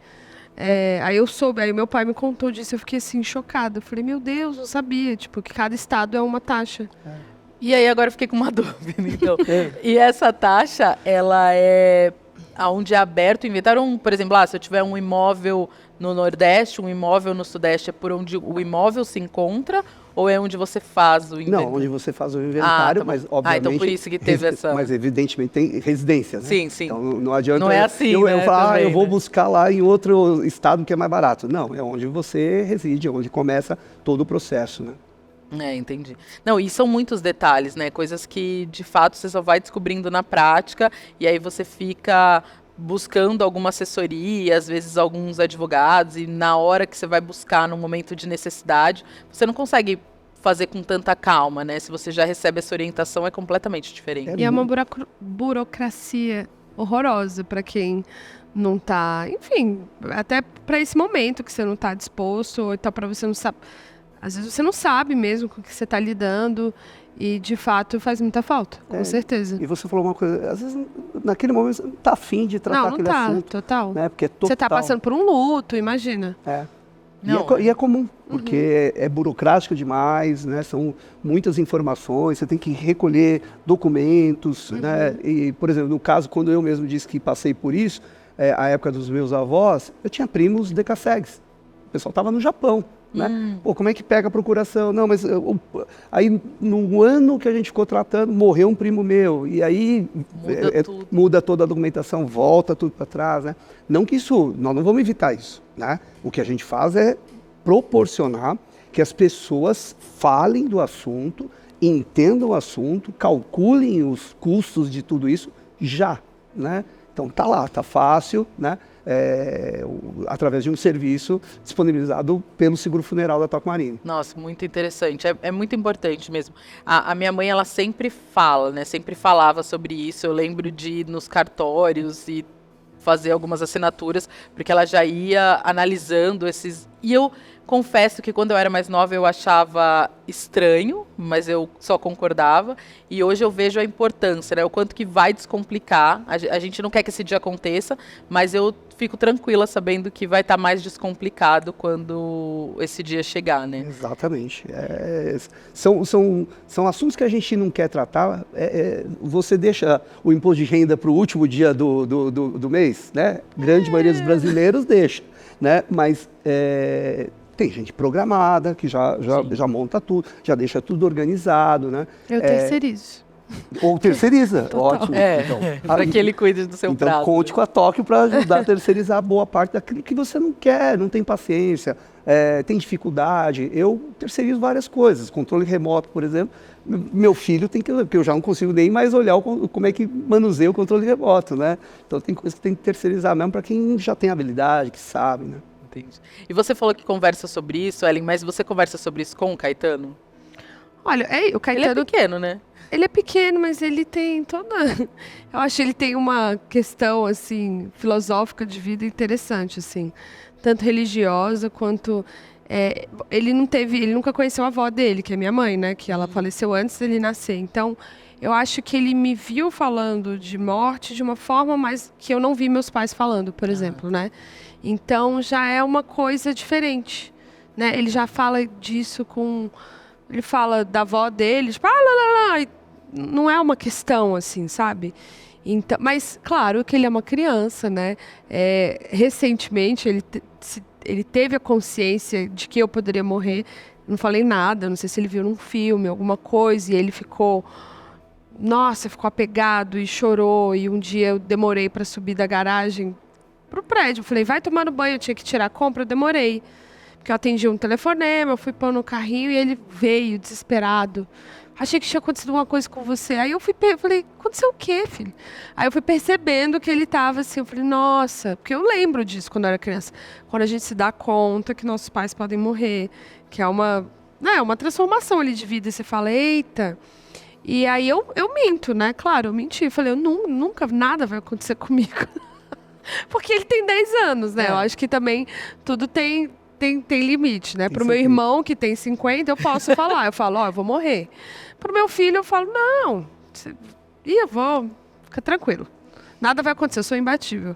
aí eu soube, aí meu pai me contou disso, eu fiquei assim, chocada. Eu falei, meu Deus, não sabia, tipo, que cada estado é uma taxa. E aí agora eu fiquei com uma dúvida, então. E essa taxa, ela é onde é aberto o inventário? Por exemplo, se eu tiver um imóvel no Nordeste, um imóvel no Sudeste, é por onde o imóvel se encontra? Ou é onde você faz o inventário? Não, onde você faz o inventário, mas obviamente... então por isso que teve essa... Mas evidentemente tem residência, né? Sim. Então não adianta... Não é assim, eu falar, também, eu vou né? buscar lá em outro estado que é mais barato. Não, é onde você reside, é onde começa todo o processo, né? Entendi. Não, e são muitos detalhes, né? Coisas que, de fato, você só vai descobrindo na prática, e aí você fica buscando alguma assessoria, às vezes alguns advogados, e na hora que você vai buscar, no momento de necessidade, você não consegue fazer com tanta calma, né? Se você já recebe essa orientação, é completamente diferente. E é uma burocracia horrorosa para quem não tá, enfim, até para esse momento que você não tá disposto, ou então para você não sabe, às vezes você não sabe mesmo com o que você tá lidando e de fato faz muita falta, com certeza. E você falou uma coisa, às vezes naquele momento você não tá afim de tratar aquele assunto. Total. Né? Porque é total. Você tá passando por um luto, imagina. E é comum, porque é burocrático demais, né? São muitas informações, você tem que recolher documentos, né? E, por exemplo, no caso, quando eu mesmo disse que passei por isso, a época dos meus avós, eu tinha primos decassegues. O pessoal estava no Japão, né? Pô, como é que pega a procuração? Não, mas aí no ano que a gente ficou tratando, morreu um primo meu, e aí muda toda a documentação, volta tudo para trás, né? Não que isso, nós não vamos evitar isso, né? O que a gente faz é proporcionar que as pessoas falem do assunto, entendam o assunto, calculem os custos de tudo isso já, né? Então tá lá, tá fácil, né? Através de um serviço disponibilizado pelo seguro funeral da Toque Marine. Nossa, muito interessante. É muito importante mesmo. A minha mãe, ela sempre fala, né? Sempre falava sobre isso. Eu lembro de ir nos cartórios e fazer algumas assinaturas, porque ela já ia analisando esses... E eu confesso que quando eu era mais nova eu achava estranho, mas eu só concordava. E hoje eu vejo a importância, né? O quanto que vai descomplicar. A gente não quer que esse dia aconteça, mas eu fico tranquila sabendo que vai estar mais descomplicado quando esse dia chegar, né? Exatamente. São assuntos que a gente não quer tratar. Você deixa o imposto de renda para o último dia do mês, né? Grande maioria dos brasileiros deixa, né? Mas tem gente programada que já monta tudo, já deixa tudo organizado, né? Eu terceirizo. Ou terceiriza, ótimo. Então, para que ele cuide do seu prazo. Então conte com a Tóquio para ajudar a terceirizar boa parte daquilo que você não quer, não tem paciência, tem dificuldade. Eu terceirizo várias coisas, controle remoto, por exemplo. Meu filho tem que, porque eu já não consigo nem mais olhar como é que manuseia o controle remoto, né? Então tem coisas que tem que terceirizar mesmo para quem já tem habilidade, que sabe, né? Entendi. E você falou que conversa sobre isso, Ellen, mas você conversa sobre isso com o Caetano? Olha, o Caetano... Ele é pequeno, né? Ele é pequeno, mas ele tem toda... Eu acho que ele tem uma questão, assim, filosófica de vida interessante, assim. Tanto religiosa quanto... ele nunca conheceu a avó dele, que é minha mãe, né? Que ela faleceu antes dele nascer. Então, eu acho que ele me viu falando de morte de uma forma mais que eu não vi meus pais falando, por exemplo, né? Então, já é uma coisa diferente, né? Ele já fala disso com... Ele fala da avó dele, tipo, não é uma questão assim, sabe? Então, mas, claro que ele é uma criança, né? Recentemente, ele teve a consciência de que eu poderia morrer. Não falei nada, não sei se ele viu num filme, alguma coisa, e ele ficou apegado e chorou. E um dia eu demorei para subir da garagem pro prédio. Eu falei, vai tomar no banho, eu tinha que tirar a compra, eu demorei. Porque eu atendi um telefonema, eu fui pôr no carrinho e ele veio desesperado. Achei que tinha acontecido alguma coisa com você. Aí eu falei, aconteceu o quê, filho? Aí eu fui percebendo que ele estava assim, eu falei, nossa, porque eu lembro disso quando eu era criança. Quando a gente se dá conta que nossos pais podem morrer, que é uma transformação ali de vida. E você fala, eita. E aí eu minto, né? Claro, eu menti. Eu falei, nunca nada vai acontecer comigo. Porque ele tem 10 anos, né? Eu acho que também tudo tem limite, né? Pro meu irmão, que tem 50, eu posso falar. Eu falo, eu vou morrer. Pro meu filho, eu falo, não. Eu vou. Fica tranquilo. Nada vai acontecer, eu sou imbatível.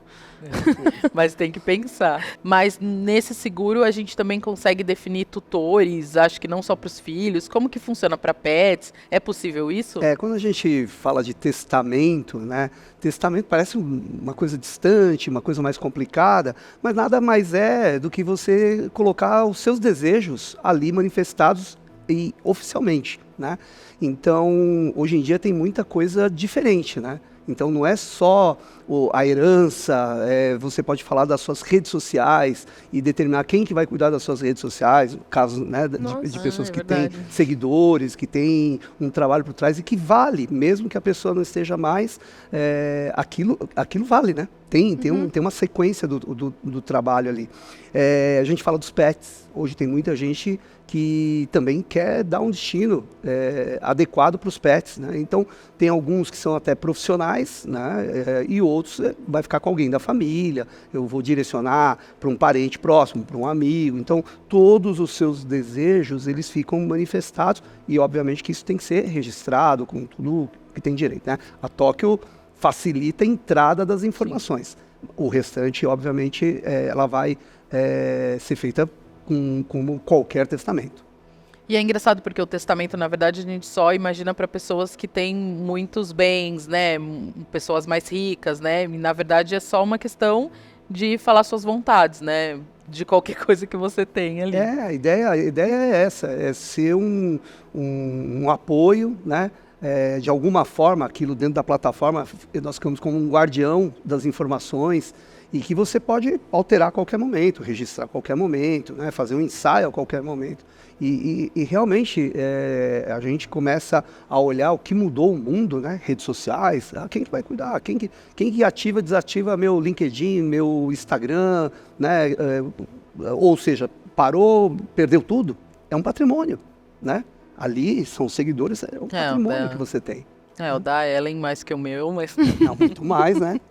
Mas tem que pensar. Mas nesse seguro a gente também consegue definir tutores, acho que não só para os filhos. Como que funciona para pets? É possível isso? Quando a gente fala de testamento, né? Testamento parece uma coisa distante, uma coisa mais complicada, mas nada mais é do que você colocar os seus desejos ali manifestados e oficialmente, né? Então, hoje em dia tem muita coisa diferente, né? Então, não é só a herança, você pode falar das suas redes sociais e determinar quem que vai cuidar das suas redes sociais, no caso, né, de pessoas que têm seguidores, que têm um trabalho por trás e que vale, mesmo que a pessoa não esteja mais, aquilo vale, né? Tem uma sequência do trabalho ali. A gente fala dos pets, hoje tem muita gente que também quer dar um destino adequado para os pets, né? Então, tem alguns que são até profissionais, né? E outros vai ficar com alguém da família, eu vou direcionar para um parente próximo, para um amigo. Então, todos os seus desejos, eles ficam manifestados e, obviamente, que isso tem que ser registrado com tudo que tem direito, né? A Tóquio facilita a entrada das informações. O restante, obviamente, ela vai ser feita como qualquer testamento. E é engraçado porque o testamento, na verdade, a gente só imagina para pessoas que têm muitos bens, né? Pessoas mais ricas, né? E, na verdade, é só uma questão de falar suas vontades, né? De qualquer coisa que você tem ali. A ideia é essa, é ser um apoio, né? De alguma forma, aquilo dentro da plataforma, nós ficamos como um guardião das informações e que você pode alterar a qualquer momento, registrar a qualquer momento, né? Fazer um ensaio a qualquer momento. E realmente a gente começa a olhar o que mudou o mundo, né? Redes sociais, quem que vai cuidar? Quem que ativa, desativa meu LinkedIn, meu Instagram, né? Ou seja, parou, perdeu tudo? É um patrimônio, né? Ali são seguidores, é um patrimônio que você tem. O da Ellen mais que o meu, mas... Não, muito mais, né?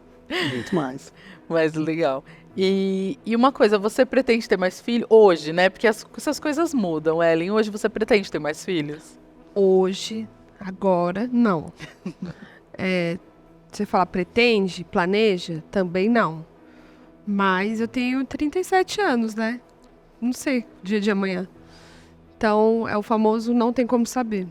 Muito mais. Mas legal. E uma coisa, você pretende ter mais filhos hoje, né? Porque essas coisas mudam, Ellen. Hoje você pretende ter mais filhos? Hoje, agora, não. Você fala pretende, planeja? Também não. Mas eu tenho 37 anos, né? Não sei, dia de amanhã. Então, é o famoso não tem como saber.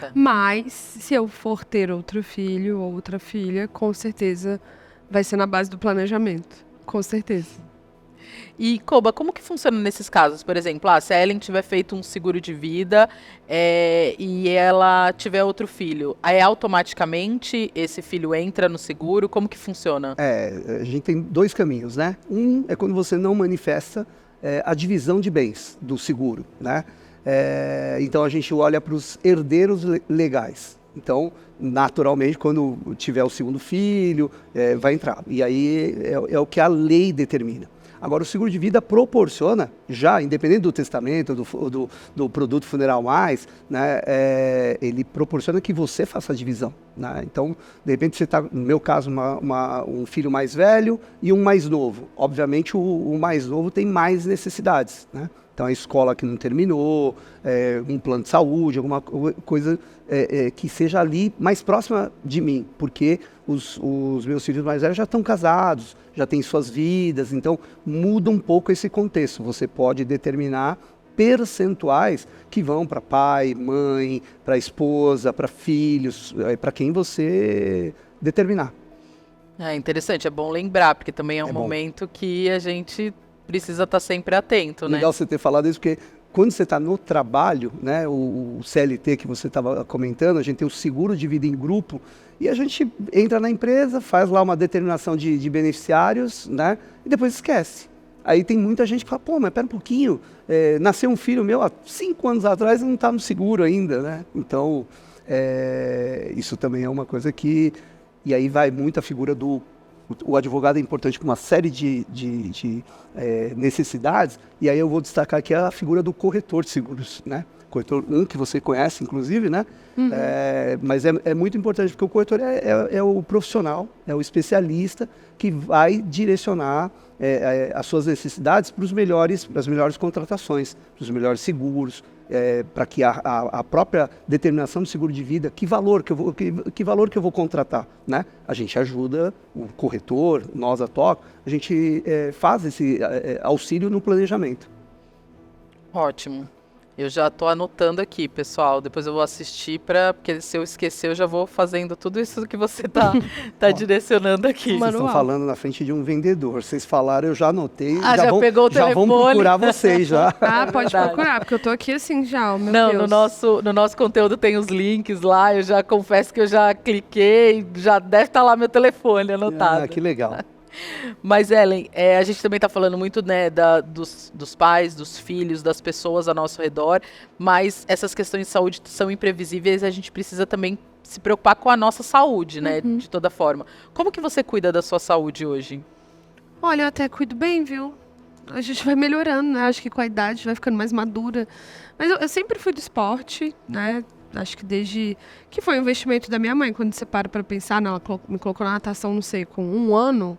Tá. Mas, se eu for ter outro filho ou outra filha, com certeza vai ser na base do planejamento. Com certeza. E, Koba, como que funciona nesses casos? Por exemplo, se a Ellen tiver feito um seguro de vida e ela tiver outro filho, aí automaticamente esse filho entra no seguro? Como que funciona? A gente tem dois caminhos, né? Um é quando você não manifesta a divisão de bens do seguro, né? Então a gente olha para os herdeiros legais. Então, naturalmente, quando tiver o segundo filho, vai entrar. E aí é o que a lei determina. Agora, o seguro de vida proporciona, já, independente do testamento, do produto funeral mais, né, ele proporciona que você faça a divisão. Né? Então, de repente, você está, no meu caso, um filho mais velho e um mais novo. Obviamente, o mais novo tem mais necessidades, né? Então, a escola que não terminou, um plano de saúde, alguma coisa que seja ali mais próxima de mim, porque os meus filhos mais velhos já estão casados, já têm suas vidas, então muda um pouco esse contexto. Você pode determinar percentuais que vão para pai, mãe, para esposa, para filhos, para quem você determinar. É interessante, é bom lembrar, porque também é um momento que a gente precisa estar sempre atento, né? Legal você ter falado isso, porque quando você está no trabalho, né, o CLT que você estava comentando, a gente tem o seguro de vida em grupo, e a gente entra na empresa, faz lá uma determinação de beneficiários, né, e depois esquece. Aí tem muita gente que fala, pô, mas pera um pouquinho, nasceu um filho meu há 5 anos atrás e não está no seguro ainda, né? Então, isso também é uma coisa que... E aí vai muito a figura do... O advogado é importante com uma série de necessidades, e aí eu vou destacar aqui a figura do corretor de seguros, né? Corretor que você conhece, inclusive, né? Uhum. Mas é muito importante, porque o corretor é o profissional, é o especialista que vai direcionar as suas necessidades para as melhores contratações, para os melhores seguros, para que a própria determinação do seguro de vida, que valor que eu vou contratar, né? A gente ajuda o corretor, nós a Tóquio, a gente faz esse auxílio no planejamento. Ótimo. Eu já estou anotando aqui, pessoal. Depois eu vou assistir, porque se eu esquecer, eu já vou fazendo tudo isso que você tá direcionando aqui. Vocês estão falando na frente de um vendedor. Vocês falaram, eu já anotei. Pegou o telefone. Já vão procurar vocês, já. Pode procurar, porque eu tô aqui assim já, meu Deus. No nosso conteúdo tem os links lá. Eu já confesso que eu já cliquei, já deve estar lá meu telefone anotado. Que legal. Mas, Ellen, a gente também está falando muito, né, dos pais, dos filhos, das pessoas ao nosso redor, mas essas questões de saúde são imprevisíveis e a gente precisa também se preocupar com a nossa saúde, né, de toda forma. Como que você cuida da sua saúde hoje? Olha, eu até cuido bem, viu? a gente vai melhorando, né? Acho que com a idade vai ficando mais madura. Mas eu sempre fui do esporte, né? Acho que desde que foi um investimento da minha mãe. Quando você para pensar, ela me colocou na natação, não sei, com 1 ano.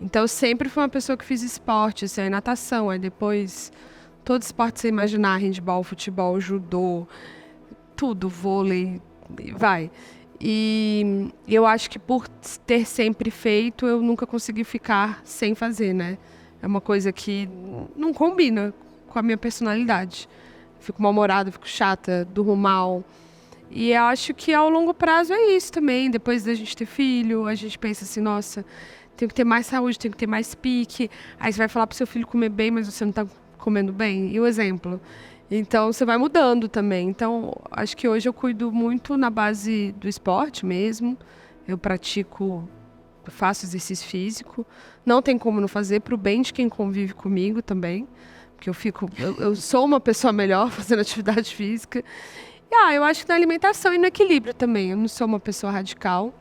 Então, eu sempre fui uma pessoa que fiz esporte, assim, aí natação, aí depois todo esporte você imaginar, handebol, futebol, judô, tudo, vôlei, vai. E eu acho que por ter sempre feito, eu nunca consegui ficar sem fazer, né? É uma coisa que não combina com a minha personalidade. Fico mal-humorada, fico chata, durmo mal. E eu acho que ao longo prazo é isso também. Depois da gente ter filho, a gente pensa assim, nossa, tenho que ter mais saúde, tenho que ter mais pique. Aí você vai falar pro seu filho comer bem, mas você não tá comendo bem. E o exemplo? Então, você vai mudando também. Então, acho que hoje eu cuido muito na base do esporte mesmo. Eu faço exercício físico. Não tem como não fazer, pro bem de quem convive comigo também. Porque eu sou uma pessoa melhor fazendo atividade física. E, eu acho que na alimentação e no equilíbrio também. Eu não sou uma pessoa radical.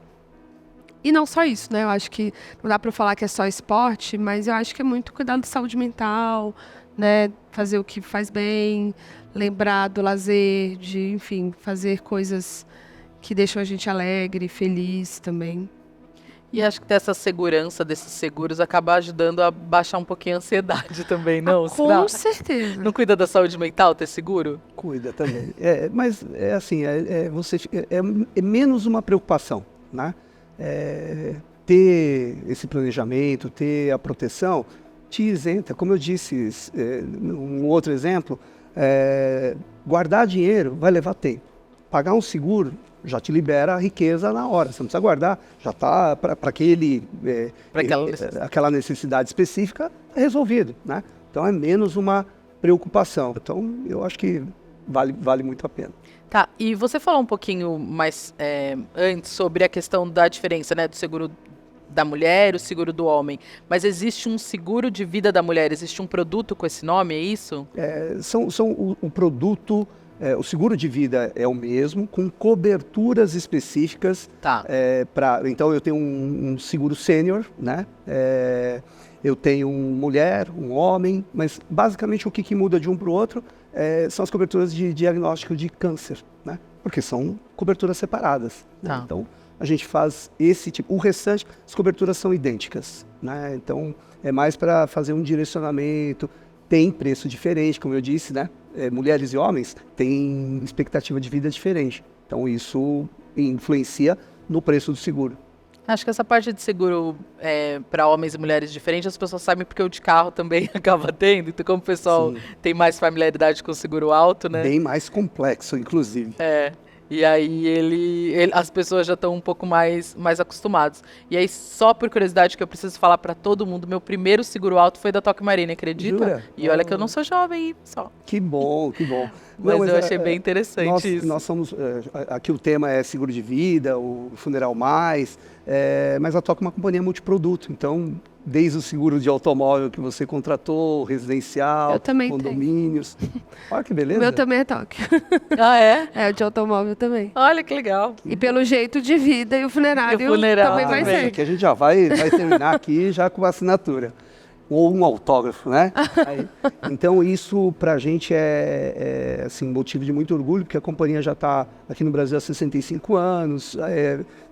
E não só isso, né? Eu acho que não dá para falar que é só esporte, mas eu acho que é muito cuidar da saúde mental, né? Fazer o que faz bem, lembrar do lazer, de, enfim, fazer coisas que deixam a gente alegre, feliz também. E acho que ter essa segurança desses seguros acaba ajudando a baixar um pouquinho a ansiedade também, não? Com certeza. Não cuida da saúde mental ter seguro? Cuida também. Mas é assim, é menos uma preocupação, né? Ter esse planejamento, ter a proteção, te isenta. Como eu disse, um outro exemplo, guardar dinheiro vai levar tempo. Pagar um seguro já te libera a riqueza na hora. Você não precisa guardar, já está para aquela necessidade específica resolvido, né? Então é menos uma preocupação. Então eu acho que vale muito a pena. Tá, e você falou um pouquinho mais antes sobre a questão da diferença, né, do seguro da mulher e o seguro do homem. Mas existe um seguro de vida da mulher? Existe um produto com esse nome, é isso? O produto, o seguro de vida é o mesmo, com coberturas específicas. Tá. Então eu tenho um seguro sênior, né? Eu tenho mulher, um homem, mas basicamente o que muda de um para o outro são as coberturas de diagnóstico de câncer, né? Porque são coberturas separadas. Tá. Né? Então a gente faz esse tipo. O restante, as coberturas são idênticas, né? Então é mais para fazer um direcionamento. Tem preço diferente, como eu disse, né? Mulheres e homens têm expectativa de vida diferente. Então isso influencia no preço do seguro. Acho que essa parte de seguro para homens e mulheres diferentes, as pessoas sabem porque o de carro também acaba tendo. Então, como o pessoal tem mais familiaridade com o seguro alto, né? Bem mais complexo, inclusive. E aí as pessoas já estão um pouco mais acostumadas. E aí, só por curiosidade que eu preciso falar para todo mundo, meu primeiro seguro alto foi da Tokio Marine, acredita? Jura? E olha que eu não sou jovem, só. Que bom, que bom. Mas eu achei bem interessante isso. Nós somos, aqui o tema é seguro de vida, o Funeral Mais, mas a Tokio é uma companhia multiproduto, então desde o seguro de automóvel que você contratou, residencial, condomínios. Olha que beleza. O meu também é Tokio. Ah, é? É, o de automóvel também. Olha que legal. E pelo jeito de vida e o funerário, também vai ser. Aqui a gente já vai terminar aqui já com a assinatura. Ou um autógrafo, né? Então isso pra gente é assim, motivo de muito orgulho, porque a companhia já está aqui no Brasil há 65 anos,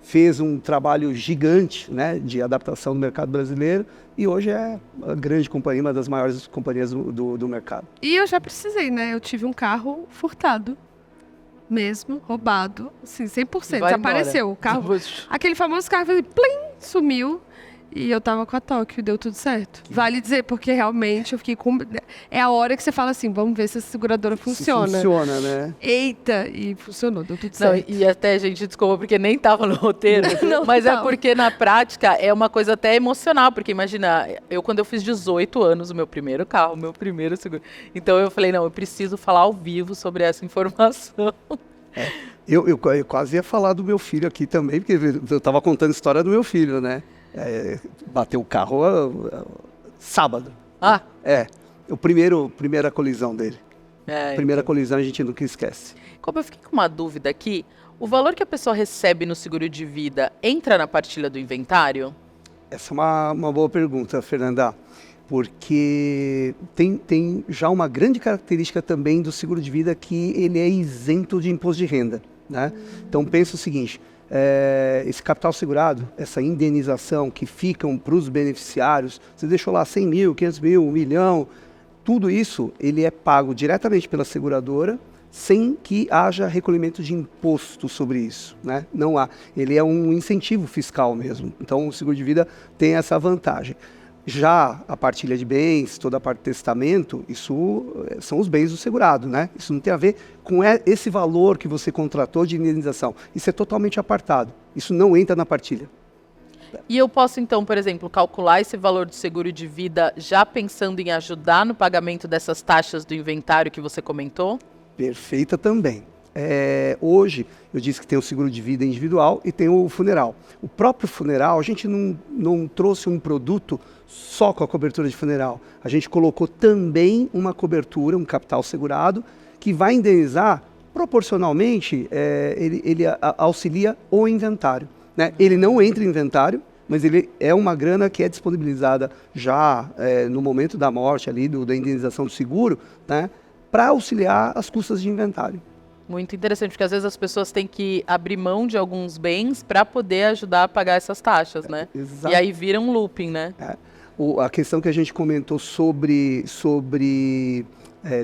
fez um trabalho gigante, né, de adaptação no mercado brasileiro e hoje é uma grande companhia, uma das maiores companhias do mercado. E eu já precisei, né? Eu tive um carro furtado. Mesmo, roubado, assim, 100%, desapareceu o carro. Aquele famoso carro, plim, sumiu. E eu tava com a Tokio, deu tudo certo. Vale dizer, porque realmente eu fiquei com... É a hora que você fala assim, vamos ver se essa seguradora funciona. Funciona, né? Eita, e funcionou, deu tudo certo. E até, gente, desculpa, porque nem tava no roteiro, mas é porque na prática é uma coisa até emocional, porque imagina, quando eu fiz 18 anos, o meu primeiro carro, o meu primeiro seguro. Então eu falei, não, eu preciso falar ao vivo sobre essa informação. Eu quase ia falar do meu filho aqui também, porque eu tava contando a história do meu filho, né? Bateu o carro sábado. Ah! Primeira colisão dele. Primeira colisão a gente nunca esquece. Como eu fiquei com uma dúvida aqui, o valor que a pessoa recebe no seguro de vida entra na partilha do inventário? Essa é uma boa pergunta, Fernanda. porque tem já uma grande característica também do seguro de vida que ele é isento de imposto de renda, né? Então pensa o seguinte, esse capital segurado, essa indenização que ficam para os beneficiários, você deixou lá 100 mil, 500 mil, 1 milhão, tudo isso ele é pago diretamente pela seguradora, sem que haja recolhimento de imposto sobre isso, né? Não há. Ele é um incentivo fiscal mesmo. Então, o seguro de vida tem essa vantagem. Já a partilha de bens, toda a parte do testamento, isso são os bens do segurado, né? Isso não tem a ver com esse valor que você contratou de indenização. Isso é totalmente apartado. Isso não entra na partilha. E eu posso, então, por exemplo, calcular esse valor do seguro de vida já pensando em ajudar no pagamento dessas taxas do inventário que você comentou? Perfeita também. Hoje, eu disse que tem o seguro de vida individual e tem o funeral. O próprio funeral, a gente não trouxe um produto só com a cobertura de funeral. A gente colocou também uma cobertura, um capital segurado, que vai indenizar proporcionalmente, ele auxilia o inventário, né? Ele não entra em inventário, mas ele é uma grana que é disponibilizada já no momento da morte, ali, da indenização do seguro, né? Para auxiliar as custas de inventário. Muito interessante, porque às vezes as pessoas têm que abrir mão de alguns bens para poder ajudar a pagar essas taxas, né? Exato. E aí vira um looping, né? A questão que a gente comentou sobre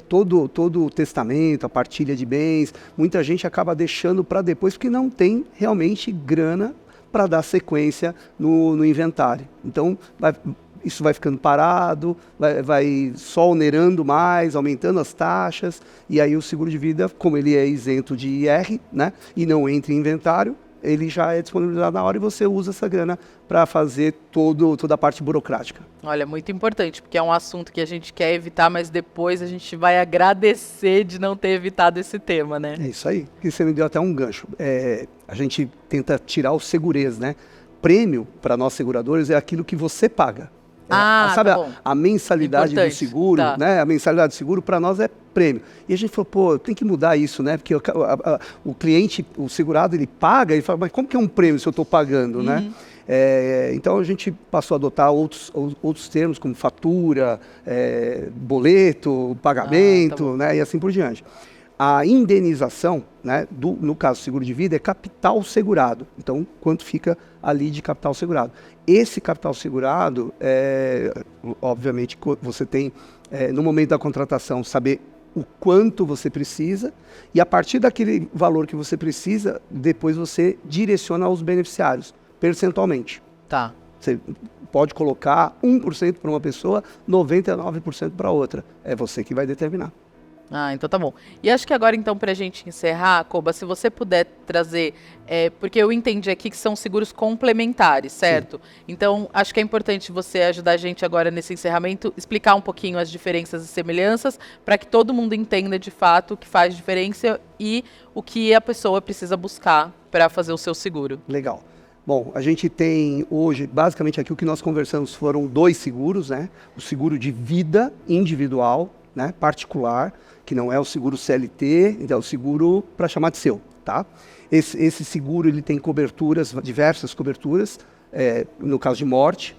todo o testamento, a partilha de bens, muita gente acaba deixando para depois porque não tem realmente grana para dar sequência no inventário. Então, isso vai ficando parado, vai só onerando mais, aumentando as taxas, e aí o seguro de vida, como ele é isento de IR, né, e não entra em inventário, ele já é disponibilizado na hora e você usa essa grana para fazer toda a parte burocrática. Olha, muito importante, porque é um assunto que a gente quer evitar, mas depois a gente vai agradecer de não ter evitado esse tema, né? É isso aí, que você me deu até um gancho. A gente tenta tirar o segurez, né? Prêmio, para nós seguradores, é aquilo que você paga. Sabe, tá bom. a mensalidade do seguro, tá. né? A mensalidade do seguro para nós é prêmio. E a gente falou, tem que mudar isso, né? Porque o cliente, o segurado, ele paga e fala, mas como que é um prêmio se eu estou pagando, né? Então a gente passou a adotar outros termos como fatura, boleto, pagamento, tá bom. né? E assim por diante. A indenização, né, no caso do seguro de vida, é capital segurado. Então, quanto fica ali de capital segurado? Esse capital segurado, obviamente, você tem, no momento da contratação, saber o quanto você precisa e, a partir daquele valor que você precisa, depois você direciona aos beneficiários, percentualmente. Tá. Você pode colocar 1% para uma pessoa, 99% para outra. É você que vai determinar. Então tá bom. E acho que agora, então, para a gente encerrar, Koba, se você puder trazer, porque eu entendi aqui que são seguros complementares, certo? Sim. Então, acho que é importante você ajudar a gente agora nesse encerramento, explicar um pouquinho as diferenças e semelhanças, para que todo mundo entenda de fato o que faz diferença e o que a pessoa precisa buscar para fazer o seu seguro. Legal. Bom, a gente tem hoje, basicamente aqui o que nós conversamos foram 2 seguros, né? O seguro de vida individual, né, particular, que não é o seguro CLT, então é o seguro para chamar de seu, tá? Esse seguro ele tem coberturas, diversas coberturas, no caso de morte,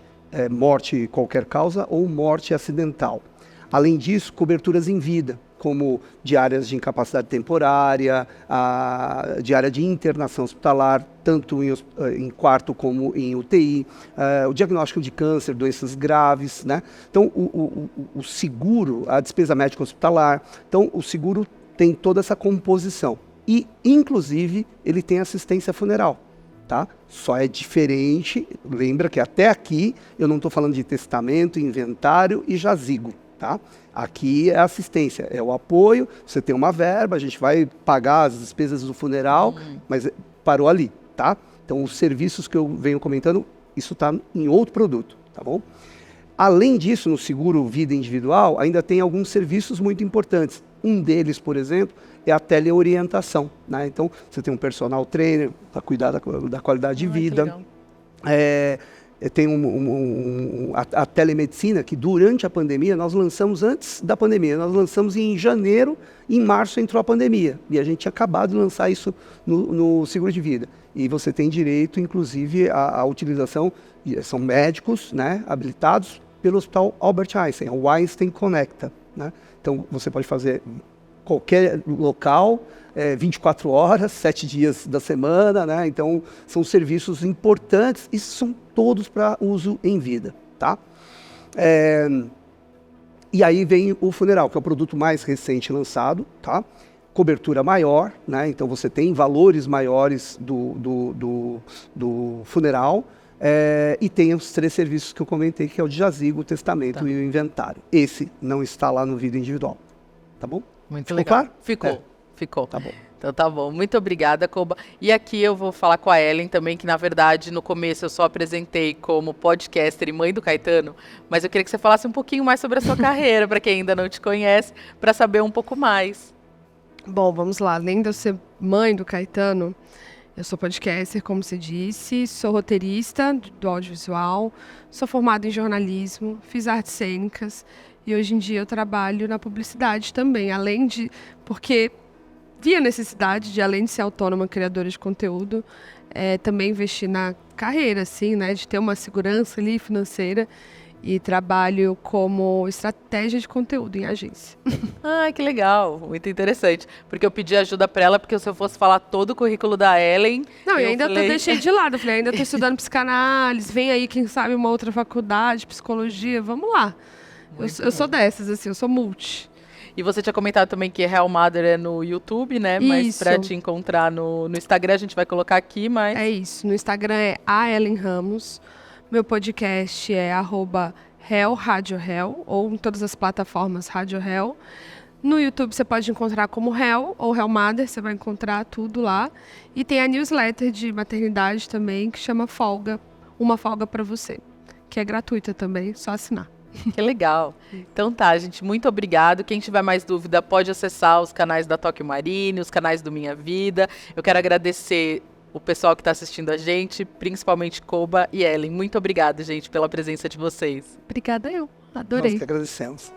morte qualquer causa ou morte acidental. Além disso, coberturas em vida, como diárias de incapacidade temporária, a diária de internação hospitalar, tanto em quarto como em UTI, o diagnóstico de câncer, doenças graves, né? Então, o seguro, a despesa médica hospitalar, então o seguro tem toda essa composição. E, inclusive, ele tem assistência funeral. Tá? Só é diferente, lembra que até aqui eu não estou falando de testamento, inventário e jazigo. Tá? Aqui é assistência, é o apoio, você tem uma verba, a gente vai pagar as despesas do funeral, mas parou ali, tá? Então, os serviços que eu venho comentando, isso está em outro produto, tá bom? Além disso, no seguro vida individual, ainda tem alguns serviços muito importantes. Um deles, por exemplo, é a teleorientação, né? Então, você tem um personal trainer para cuidar da qualidade de vida. Tem a telemedicina, que durante a pandemia, nós lançamos antes da pandemia, nós lançamos em janeiro, em março entrou a pandemia, e a gente tinha acabado de lançar isso no seguro de vida. E você tem direito, inclusive, à utilização, são médicos, né, habilitados pelo Hospital Albert Einstein, o Einstein Conecta, né? Então, você pode fazer qualquer local, 24 horas, 7 dias da semana, né? Então, são serviços importantes e são todos para uso em vida, tá? E aí vem o funeral, que é o produto mais recente lançado, tá? Cobertura maior, né? Então você tem valores maiores do funeral, e tem os 3 serviços que eu comentei, que é o de jazigo, o testamento e o inventário. Esse não está lá no Vida Individual, tá bom? Muito Ficou legal. claro? Ficou. Tá bom. Então tá bom. Muito obrigada, Koba. E aqui eu vou falar com a Ellen também, que na verdade no começo eu só apresentei como podcaster e mãe do Caetano, mas eu queria que você falasse um pouquinho mais sobre a sua carreira, para quem ainda não te conhece, para saber um pouco mais. Bom, vamos lá. Além de eu ser mãe do Caetano, eu sou podcaster, como você disse, sou roteirista do audiovisual, sou formada em jornalismo, fiz artes cênicas e hoje em dia eu trabalho na publicidade também, porque vi a necessidade de, além de ser autônoma criadora de conteúdo, também investir na carreira, assim, né, de ter uma segurança ali financeira. E trabalho como estratégia de conteúdo em agência. Ah, que legal, muito interessante. Porque eu pedi ajuda para ela, porque se eu fosse falar todo o currículo da Ellen... Não, e eu ainda falei... deixei de lado. Falei, ainda estou estudando psicanálise, vem aí, quem sabe, uma outra faculdade, psicologia, vamos lá. Eu sou dessas, assim, eu sou multi. E você tinha comentado também que Real Mother é no YouTube, né? Mas Isso. para te encontrar no Instagram, a gente vai colocar aqui, mas... É isso, no Instagram é a Ellen Ramos. Meu podcast é @RadioHel, ou em todas as plataformas RadioHel. No YouTube você pode encontrar como Hel ou Real Mother, você vai encontrar tudo lá. E tem a newsletter de maternidade também, que chama Folga, Uma Folga para Você, que é gratuita também, só assinar. Que legal. Então tá, gente, muito obrigado. Quem tiver mais dúvida pode acessar os canais da Tóquio Marine, os canais do Minha Vida. Eu quero agradecer o pessoal que está assistindo a gente, principalmente Koba e Ellen. Muito obrigada, gente, pela presença de vocês. Obrigada eu, adorei. Nós que agradecemos.